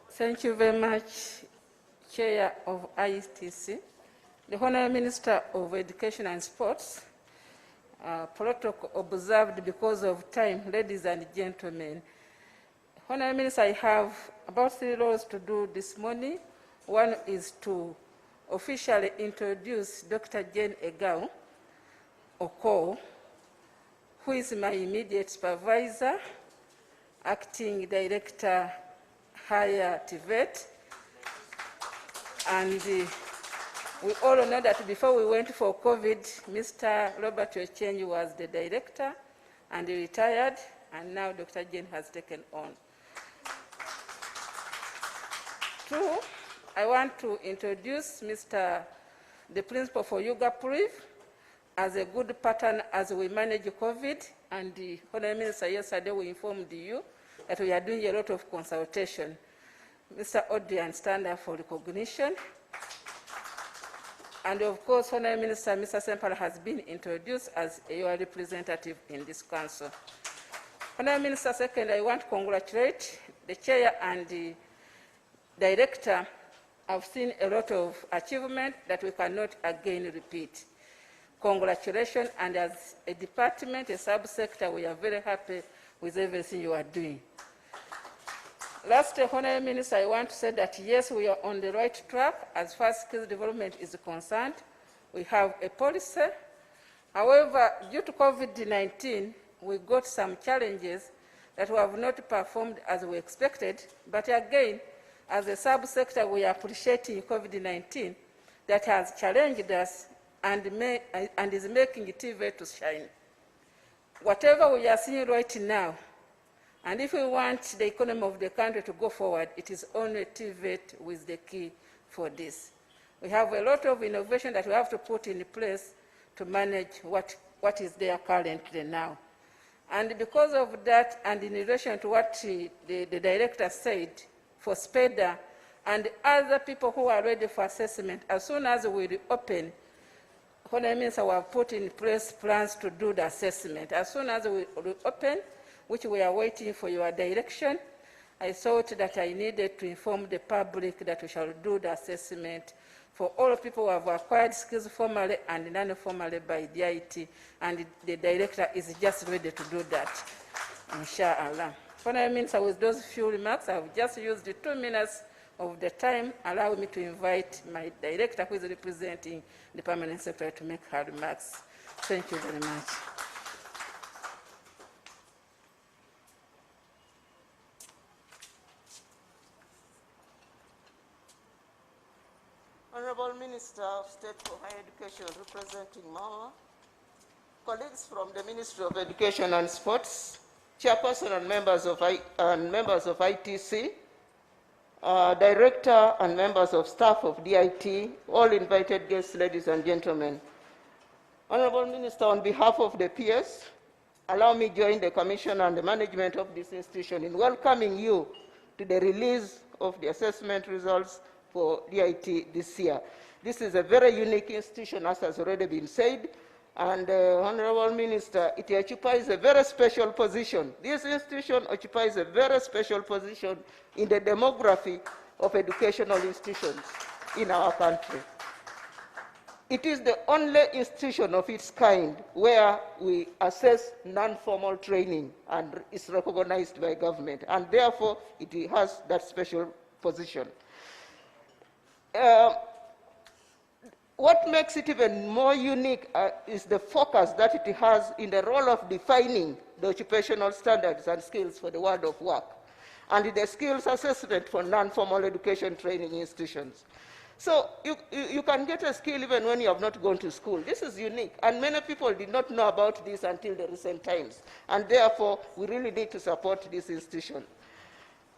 Thank you very much, Chair of ITC. The Honourable Minister of Education and Sports, protocol observed because of time, ladies and gentlemen. Honourable Minister, I have about 3 roles to do this morning. One is to officially introduce Dr. Jane Egao Oko, who is my immediate supervisor, acting director, higher TVET. And we all know that before we went for COVID, Mr. Robert Ochenji was the director, and he retired, and now Dr. Jane has taken on. Two, I want to introduce the principal for UGAPRIV as a good pattern as we manage COVID, and the Honorable Minister yesterday we informed you that we are doing a lot of consultation. Mr. Odian stand up for recognition. And of course, Honorable Minister, Mr. Sempala has been introduced as your representative in this council. Honorable Minister, second, I want to congratulate the chair and the director. I've seen a lot of achievement that we cannot again repeat. Congratulations, and as a department, a subsector, we are very happy with everything you are doing. Last, Honorable Minister, I want to say that yes, we are on the right track as far as skills development is concerned. We have a policy. However, due to COVID-19, we got some challenges that we have not performed as we expected. But again, as a subsector, we are appreciating COVID-19 that has challenged us and is making TVET to shine. Whatever we are seeing right now, and if we want the economy of the country to go forward, it is only TVET with the key for this. We have a lot of innovation that we have to put in place to manage what is there currently now. And because of that, and in relation to what the director said, for SPEDA and other people who are ready for assessment, as soon as we reopen, Honorable Minister, we have put in place plans to do the assessment. As soon as we reopen, which we are waiting for your direction, I thought that I needed to inform the public that we shall do the assessment for all people who have acquired skills formally and non-formally by DIT, and the director is just ready to do that, inshallah. Honorable Minister, with those few remarks, I have just used the 2 minutes of the time. Allow me to invite my director, who is representing the Permanent Secretary, to make her remarks. Thank you very much. Honorable Minister of State for Higher Education representing Mama, colleagues from the Ministry of Education and Sports, Chairperson and members of ITC, Director and members of staff of DIT, all invited guests, ladies and gentlemen. Honorable Minister, on behalf of the peers, allow me join the Commission and the management of this institution in welcoming you to the release of the assessment results for DIT this year. This is a very unique institution, as has already been said, and Honorable Minister, it occupies a very special position. This institution occupies a very special position in the demography of educational institutions in our country. It is the only institution of its kind where we assess non-formal training and is recognized by government, and therefore it has that special position. What makes it even more unique is the focus that it has in the role of defining the occupational standards and skills for the world of work, and the skills assessment for non-formal education training institutions. So you can get a skill even when you have not gone to school. This is unique, and many people did not know about this until the recent times, and therefore we really need to support this institution.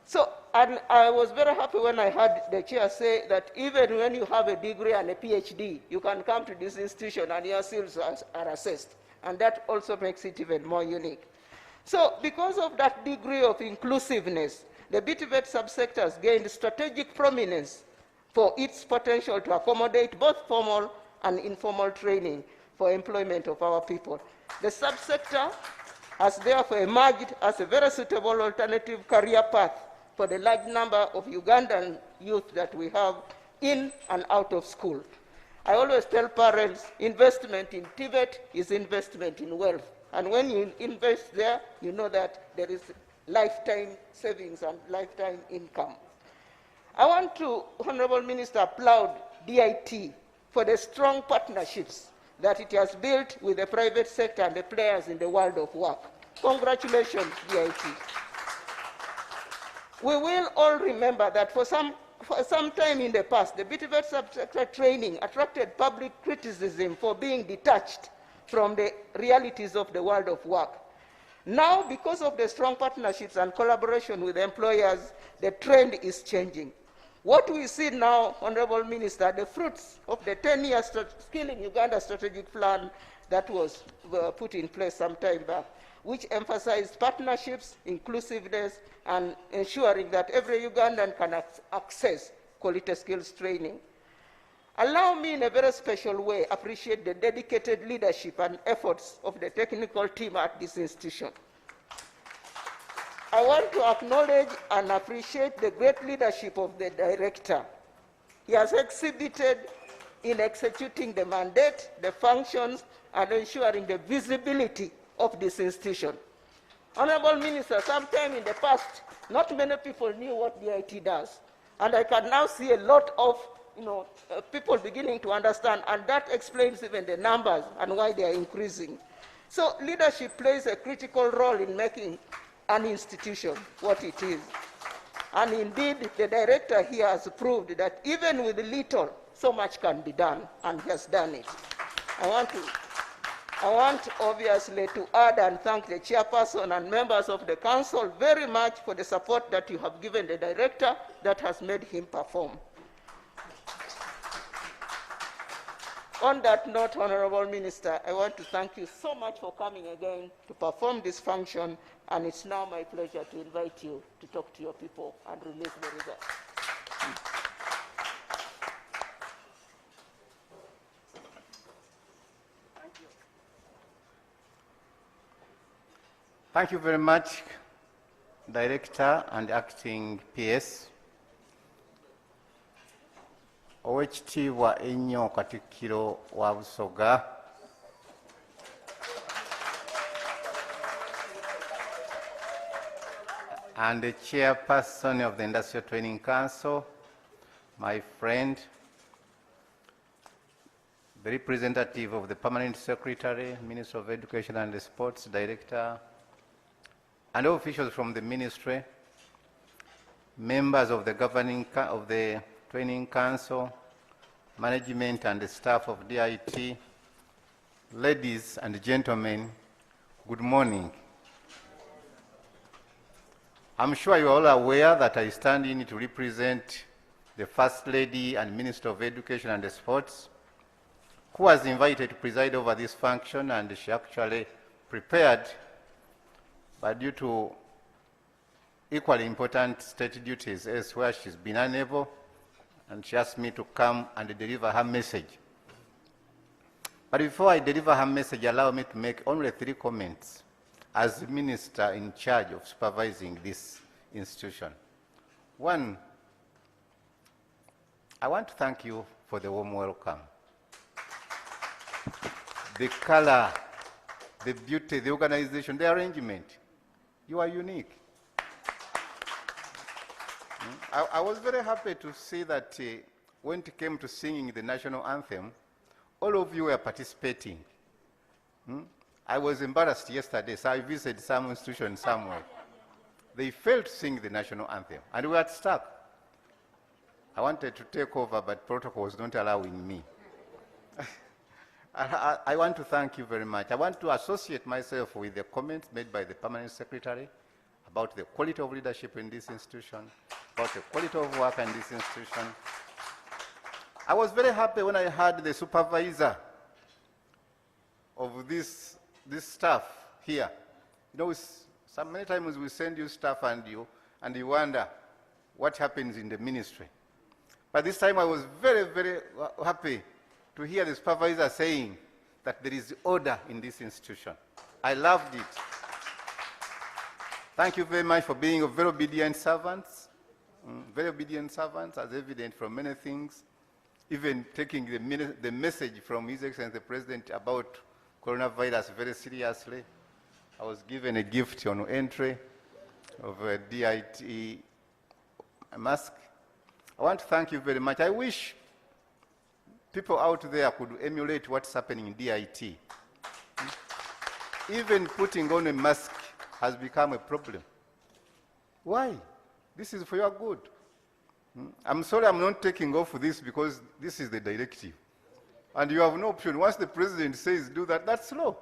So I was very happy when I heard the chair say that even when you have a degree and a PhD, you can come to this institution and your skills are assessed. And that also makes it even more unique. So because of that degree of inclusiveness, the BTVET subsectors gained strategic prominence for its potential to accommodate both formal and informal training for employment of our people. The subsector has therefore emerged as a very suitable alternative career path for the large number of Ugandan youth that we have in and out of school. I always tell parents, investment in TVET is investment in wealth. And when you invest there, you know that there is lifetime savings and lifetime income. I want to, Honorable Minister, applaud DIT for the strong partnerships that it has built with the private sector and the players in the world of work. Congratulations, DIT. We will all remember that for some time in the past, the BTVET subsector training attracted public criticism for being detached from the realities of the world of work. Now, because of the strong partnerships and collaboration with employers, the trend is changing. What we see now, Honorable Minister, the fruits of the 10-year Skilling Uganda strategic plan that was put in place some time back, which emphasized partnerships, inclusiveness, and ensuring that every Ugandan can access quality skills training. Allow me in a very special way appreciate the dedicated leadership and efforts of the technical team at this institution. I want to acknowledge and appreciate the great leadership of the director. He has exhibited in executing the mandate, the functions, and ensuring the visibility of this institution. Honorable Minister, sometime in the past, not many people knew what DIT does. And I can now see a lot of people beginning to understand, and that explains even the numbers and why they are increasing. So leadership plays a critical role in making an institution what it is. And indeed, the director here has proved that even with little, so much can be done, and he has done it. I want obviously to add and thank the chairperson and members of the council very much for the support that you have given the director that has made him perform. On that note, Honorable Minister, I want to thank you so much for coming again to perform this function, and it's now my pleasure to invite you to talk to your people and release the results. Thank you very much, Director and Acting PS. Owekitiibwa ennyo Katikkiro wa Busoga, and the Chairperson of the Industrial Training Council, my friend, the representative of the Permanent Secretary, Minister of Education and Sports, Director, and officials from the Ministry, members of the Training Council, management and the staff of DIT, ladies and gentlemen, good morning. I'm sure you're all aware that I stand in to represent the First Lady and Minister of Education and Sports, who was invited to preside over this function, and she actually prepared, but due to equally important state duties elsewhere, she's been unable, and she asked me to come and deliver her message. But before I deliver her message, allow me to make only 3 comments as the minister in charge of supervising this institution. 1, I want to thank you for the warm welcome. The color, the beauty, the organization, the arrangement. You are unique. I was very happy to see that when it came to singing the national anthem, all of you were participating. I was embarrassed yesterday, so I visited some institution somewhere. They failed to sing the national anthem, and we were stuck. I wanted to take over, but protocol was not allowing me. I want to thank you very much. I want to associate myself with the comments made by the Permanent Secretary about the quality of leadership in this institution, about the quality of work in this institution. I was very happy when I heard the supervisor of this staff here. Many times we send you staff and you wonder what happens in the ministry. But this time I was very, very happy to hear the supervisor saying that there is order in this institution. I loved it. Thank you very much for being a very obedient servants. Very obedient servants, as evident from many things. Even taking the message from His Excellency the President about coronavirus very seriously. I was given a gift on entry of a DIT mask. I want to thank you very much. I wish people out there could emulate what's happening in DIT. Even putting on a mask has become a problem. Why? This is for your good. I'm sorry I'm not taking off this because this is the directive. And you have no option. Once the president says do that, that's law.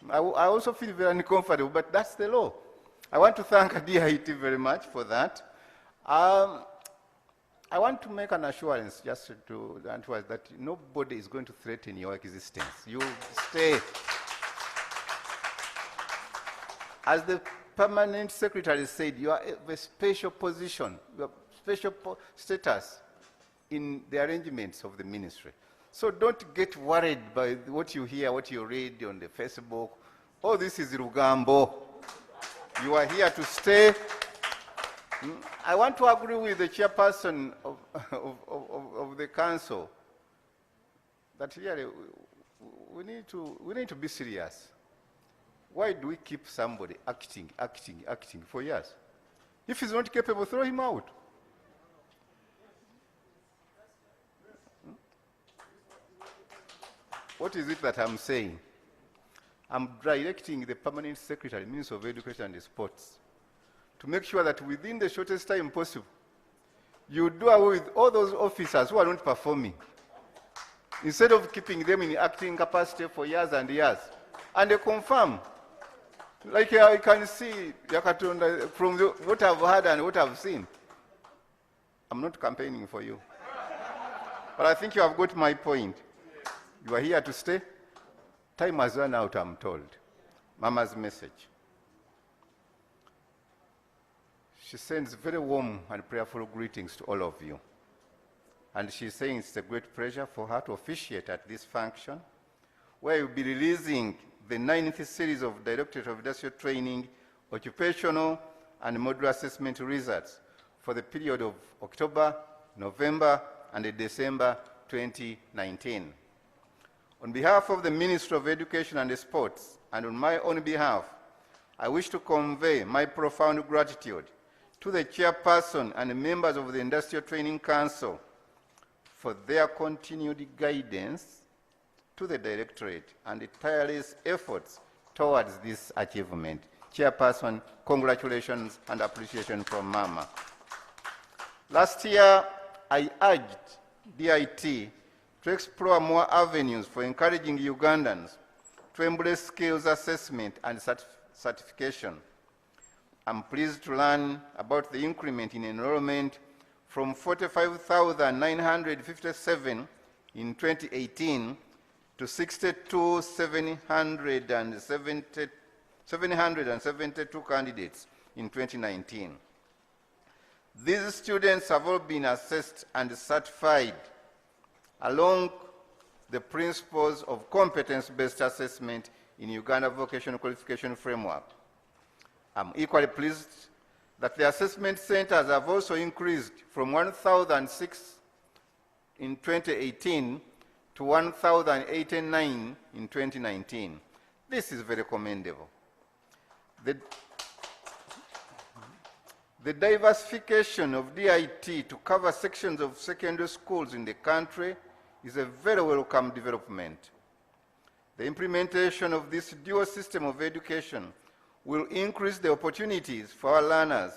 I also feel very uncomfortable, but that's the law. I want to thank DIT very much for that. I want to make an assurance just to that nobody is going to threaten your existence. You stay. As the permanent secretary said, you are a special position, you have special status in the arrangements of the ministry. So don't get worried by what you hear, what you read on the Facebook. Oh, this is Rugambo. You are here to stay. I want to agree with the chairperson of the council that here we need to be serious. Why do we keep somebody acting for years? If he's not capable, throw him out. What is it that I'm saying? I'm directing the permanent secretary, Minister of Education and Sports, to make sure that within the shortest time possible, you do away with all those officers who are not performing, instead of keeping them in acting capacity for years and years. And they confirm. Like I can see, Yakatonda, from what I've heard and what I've seen. I'm not campaigning for you. But I think you have got my point. You are here to stay. Time has run out, I'm told. Mama's message. She sends very warm and prayerful greetings to all of you. And she's saying it's a great pleasure for her to officiate at this function, where you'll be releasing the 9th series of Directorate of Industrial Training, Occupational and Modular Assessment results for the period of October, November, and December 2019. On behalf of the Ministry of Education and Sports, and on my own behalf, I wish to convey my profound gratitude to the Chairperson and members of the Industrial Training Council for their continued guidance to the Directorate and the tireless efforts towards this achievement. Chairperson, congratulations and appreciation from Mama. Last year, I urged DIT to explore more avenues for encouraging Ugandans to embrace skills assessment and certification. I'm pleased to learn about the increment in enrollment from 45,957 in 2018 to 62,772 candidates in 2019. These students have all been assessed and certified along the principles of competence-based assessment in Uganda Vocational Qualification Framework. I'm equally pleased that the assessment centers have also increased from 1,006 in 2018 to 1,089 in 2019. This is very commendable. The diversification of DIT to cover sections of secondary schools in the country is a very welcome development. The implementation of this dual system of education will increase the opportunities for our learners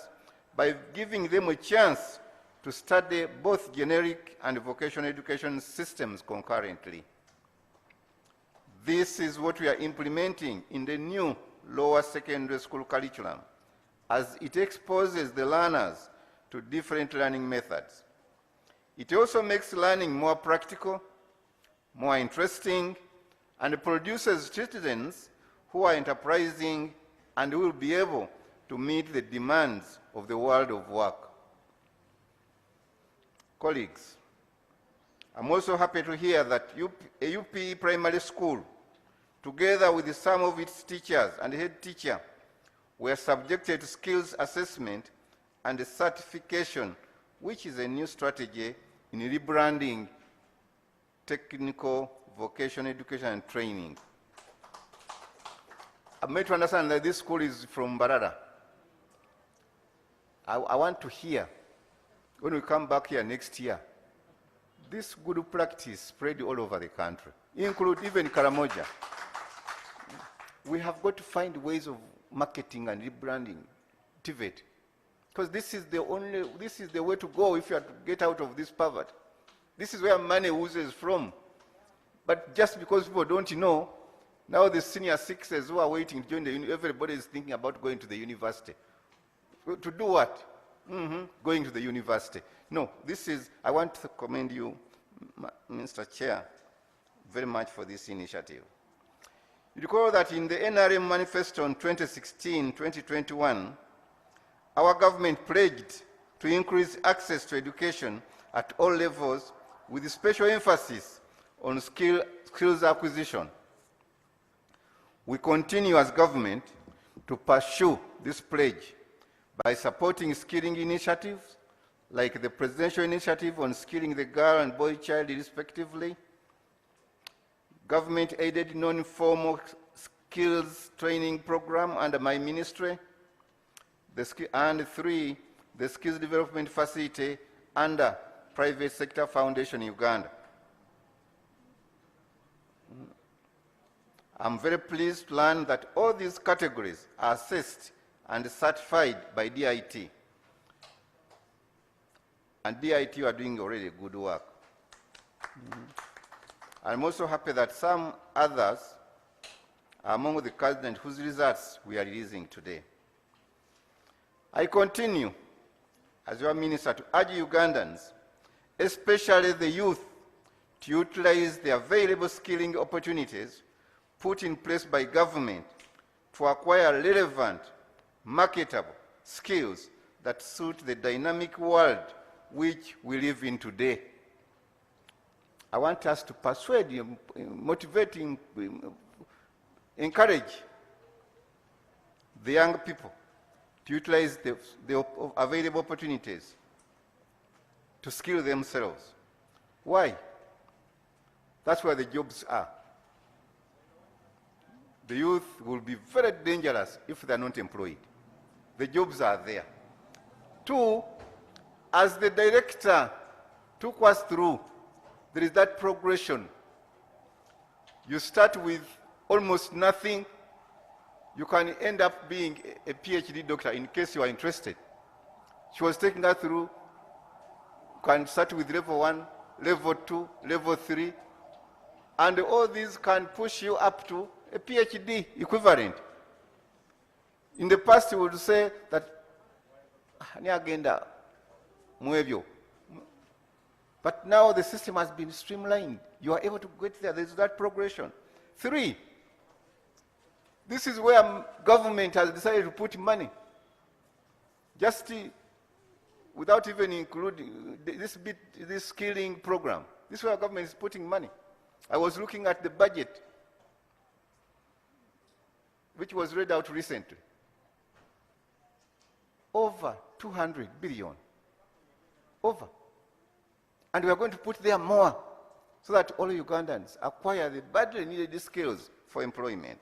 by giving them a chance to study both generic and vocational education systems concurrently. This is what we are implementing in the new lower secondary school curriculum, as it exposes the learners to different learning methods. It also makes learning more practical, more interesting, and produces citizens who are enterprising and will be able to meet the demands of the world of work. Colleagues, I'm also happy to hear that a UPE primary school, together with some of its teachers and head teacher, were subjected to skills assessment and certification, which is a new strategy in rebranding technical vocational education and training. I'm made to understand that this school is from Barada. I want to hear, when we come back here next year, this good practice spread all over the country, include even Karamoja. We have got to find ways of marketing and rebranding TVET Because this is the way to go if you are to get out of this poverty. This is where money oozes from. But just because people don't know, now the senior sixers who are waiting to join the university, everybody is thinking about going to the university. To do what? Going to the university. No, I want to commend you, Mr. Chair, very much for this initiative. You recall that in the NRM manifesto on 2016-2021, our government pledged to increase access to education at all levels with special emphasis on skills acquisition. We continue as government to pursue this pledge by supporting skilling initiatives like the presidential initiative on skilling the girl and boy child respectively, government-aided non-formal skills training program under my ministry, and 3, the skills development facility under private sector foundation in Uganda. I'm very pleased to learn that all these categories are assessed and certified by DIT. And DIT are doing already good work. I'm also happy that some others are among the candidates whose results we are releasing today. I continue, as your minister, to urge Ugandans, especially the youth, to utilize the available skilling opportunities put in place by government to acquire relevant, marketable skills that suit the dynamic world which we live in today. I want us to persuade, motivate, encourage the young people to utilize the available opportunities to skill themselves. Why? That's where the jobs are. The youth will be very dangerous if they're not employed. The jobs are there. 2, as the director took us through, there is that progression. You start with almost nothing. You can end up being a PhD doctor in case you are interested. She was taking us through, you can start with level 1, level 2, level 3, and all these can push you up to a PhD equivalent. In the past, you would say that, but now the system has been streamlined. You are able to get there. There's that progression. 3, this is where government has decided to put money. Just without even including this skilling program. This is where government is putting money. I was looking at the budget, which was read out recently. Over 200 billion. Over. And we are going to put there more so that all Ugandans acquire the badly needed skills for employment.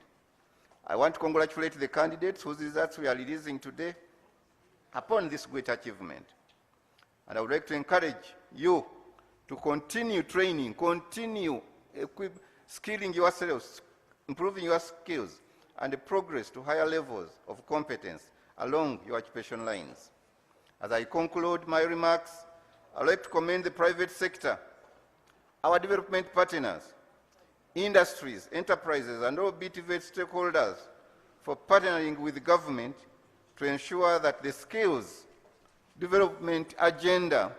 I want to congratulate the candidates whose results we are releasing today upon this great achievement. And I would like to encourage you to continue training, continue skilling yourselves, improving your skills, and progress to higher levels of competence along your occupation lines. As I conclude my remarks, I'd like to commend the private sector, our development partners, industries, enterprises, and all BTV stakeholders for partnering with the government to ensure that the skills development agenda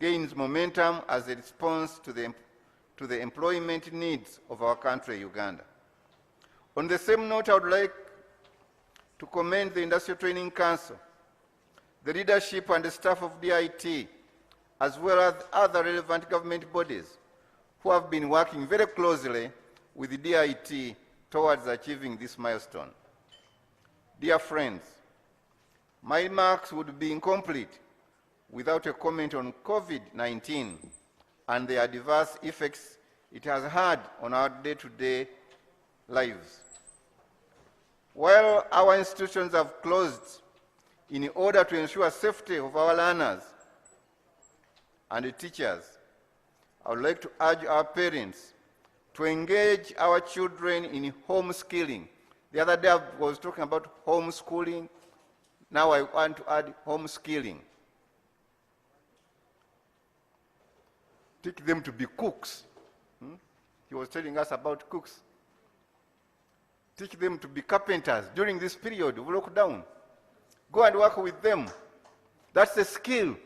gains momentum as a response to the employment needs of our country, Uganda. On the same note, I would like to commend the Industrial Training Council, the leadership and the staff of DIT, as well as other relevant government bodies who have been working very closely with the DIT towards achieving this milestone. Dear friends, my remarks would be incomplete without a comment on COVID-19 and the adverse effects it has had on our day-to-day lives. While our institutions have closed in order to ensure safety of our learners and the teachers, I would like to urge our parents to engage our children in homeschooling. The other day I was talking about homeschooling. Now I want to add home skilling. Take them to be cooks. He was telling us about cooks. Teach them to be carpenters during this period of lockdown. Go and work with them. That's a skill.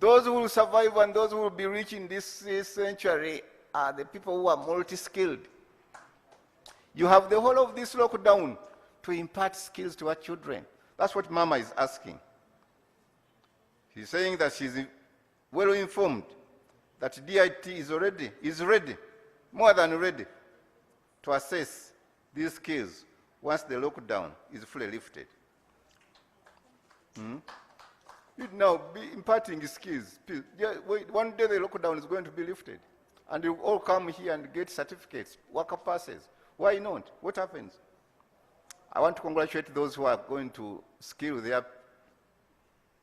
Those who will survive and those who will be rich in this century are the people who are multi-skilled. You have the whole of this lockdown to impart skills to our children. That's what Mama is asking. She's saying that she's well informed that DIT is ready, more than ready, to assess these skills once the lockdown is fully lifted. You'd now be imparting skills. One day the lockdown is going to be lifted, and you all come here and get certificates, worker passes. Why not? What happens? I want to congratulate those who are going to skill their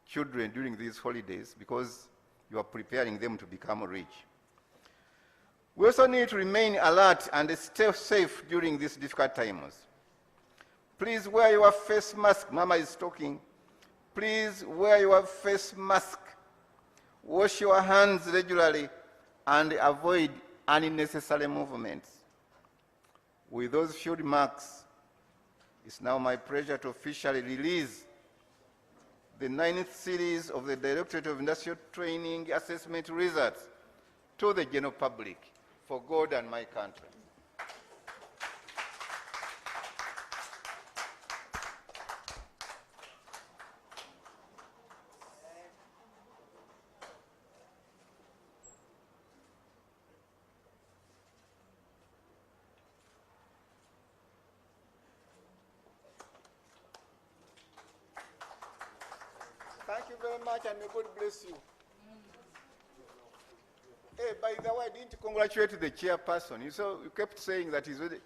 children during these holidays, because you are preparing them to become rich. We also need to remain alert and stay safe during these difficult times. Please wear your face mask. Mama is talking. Please wear your face mask. Wash your hands regularly and avoid unnecessary movements. With those few remarks, it's now my pleasure to officially release the 9th series of the Directorate of Industrial Training Assessment results to the general public for God and my country. Thank you very much, and may God bless you. Hey, by the way, I didn't congratulate the chairperson. You kept saying that he's ready.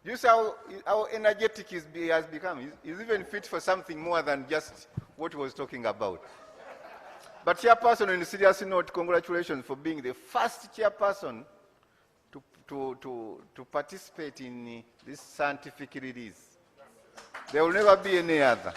You see how energetic he has become. He's even fit for something more than just what he was talking about. But chairperson, on a serious note, congratulations for being the first chairperson to participate in this scientific release. There will never be any other.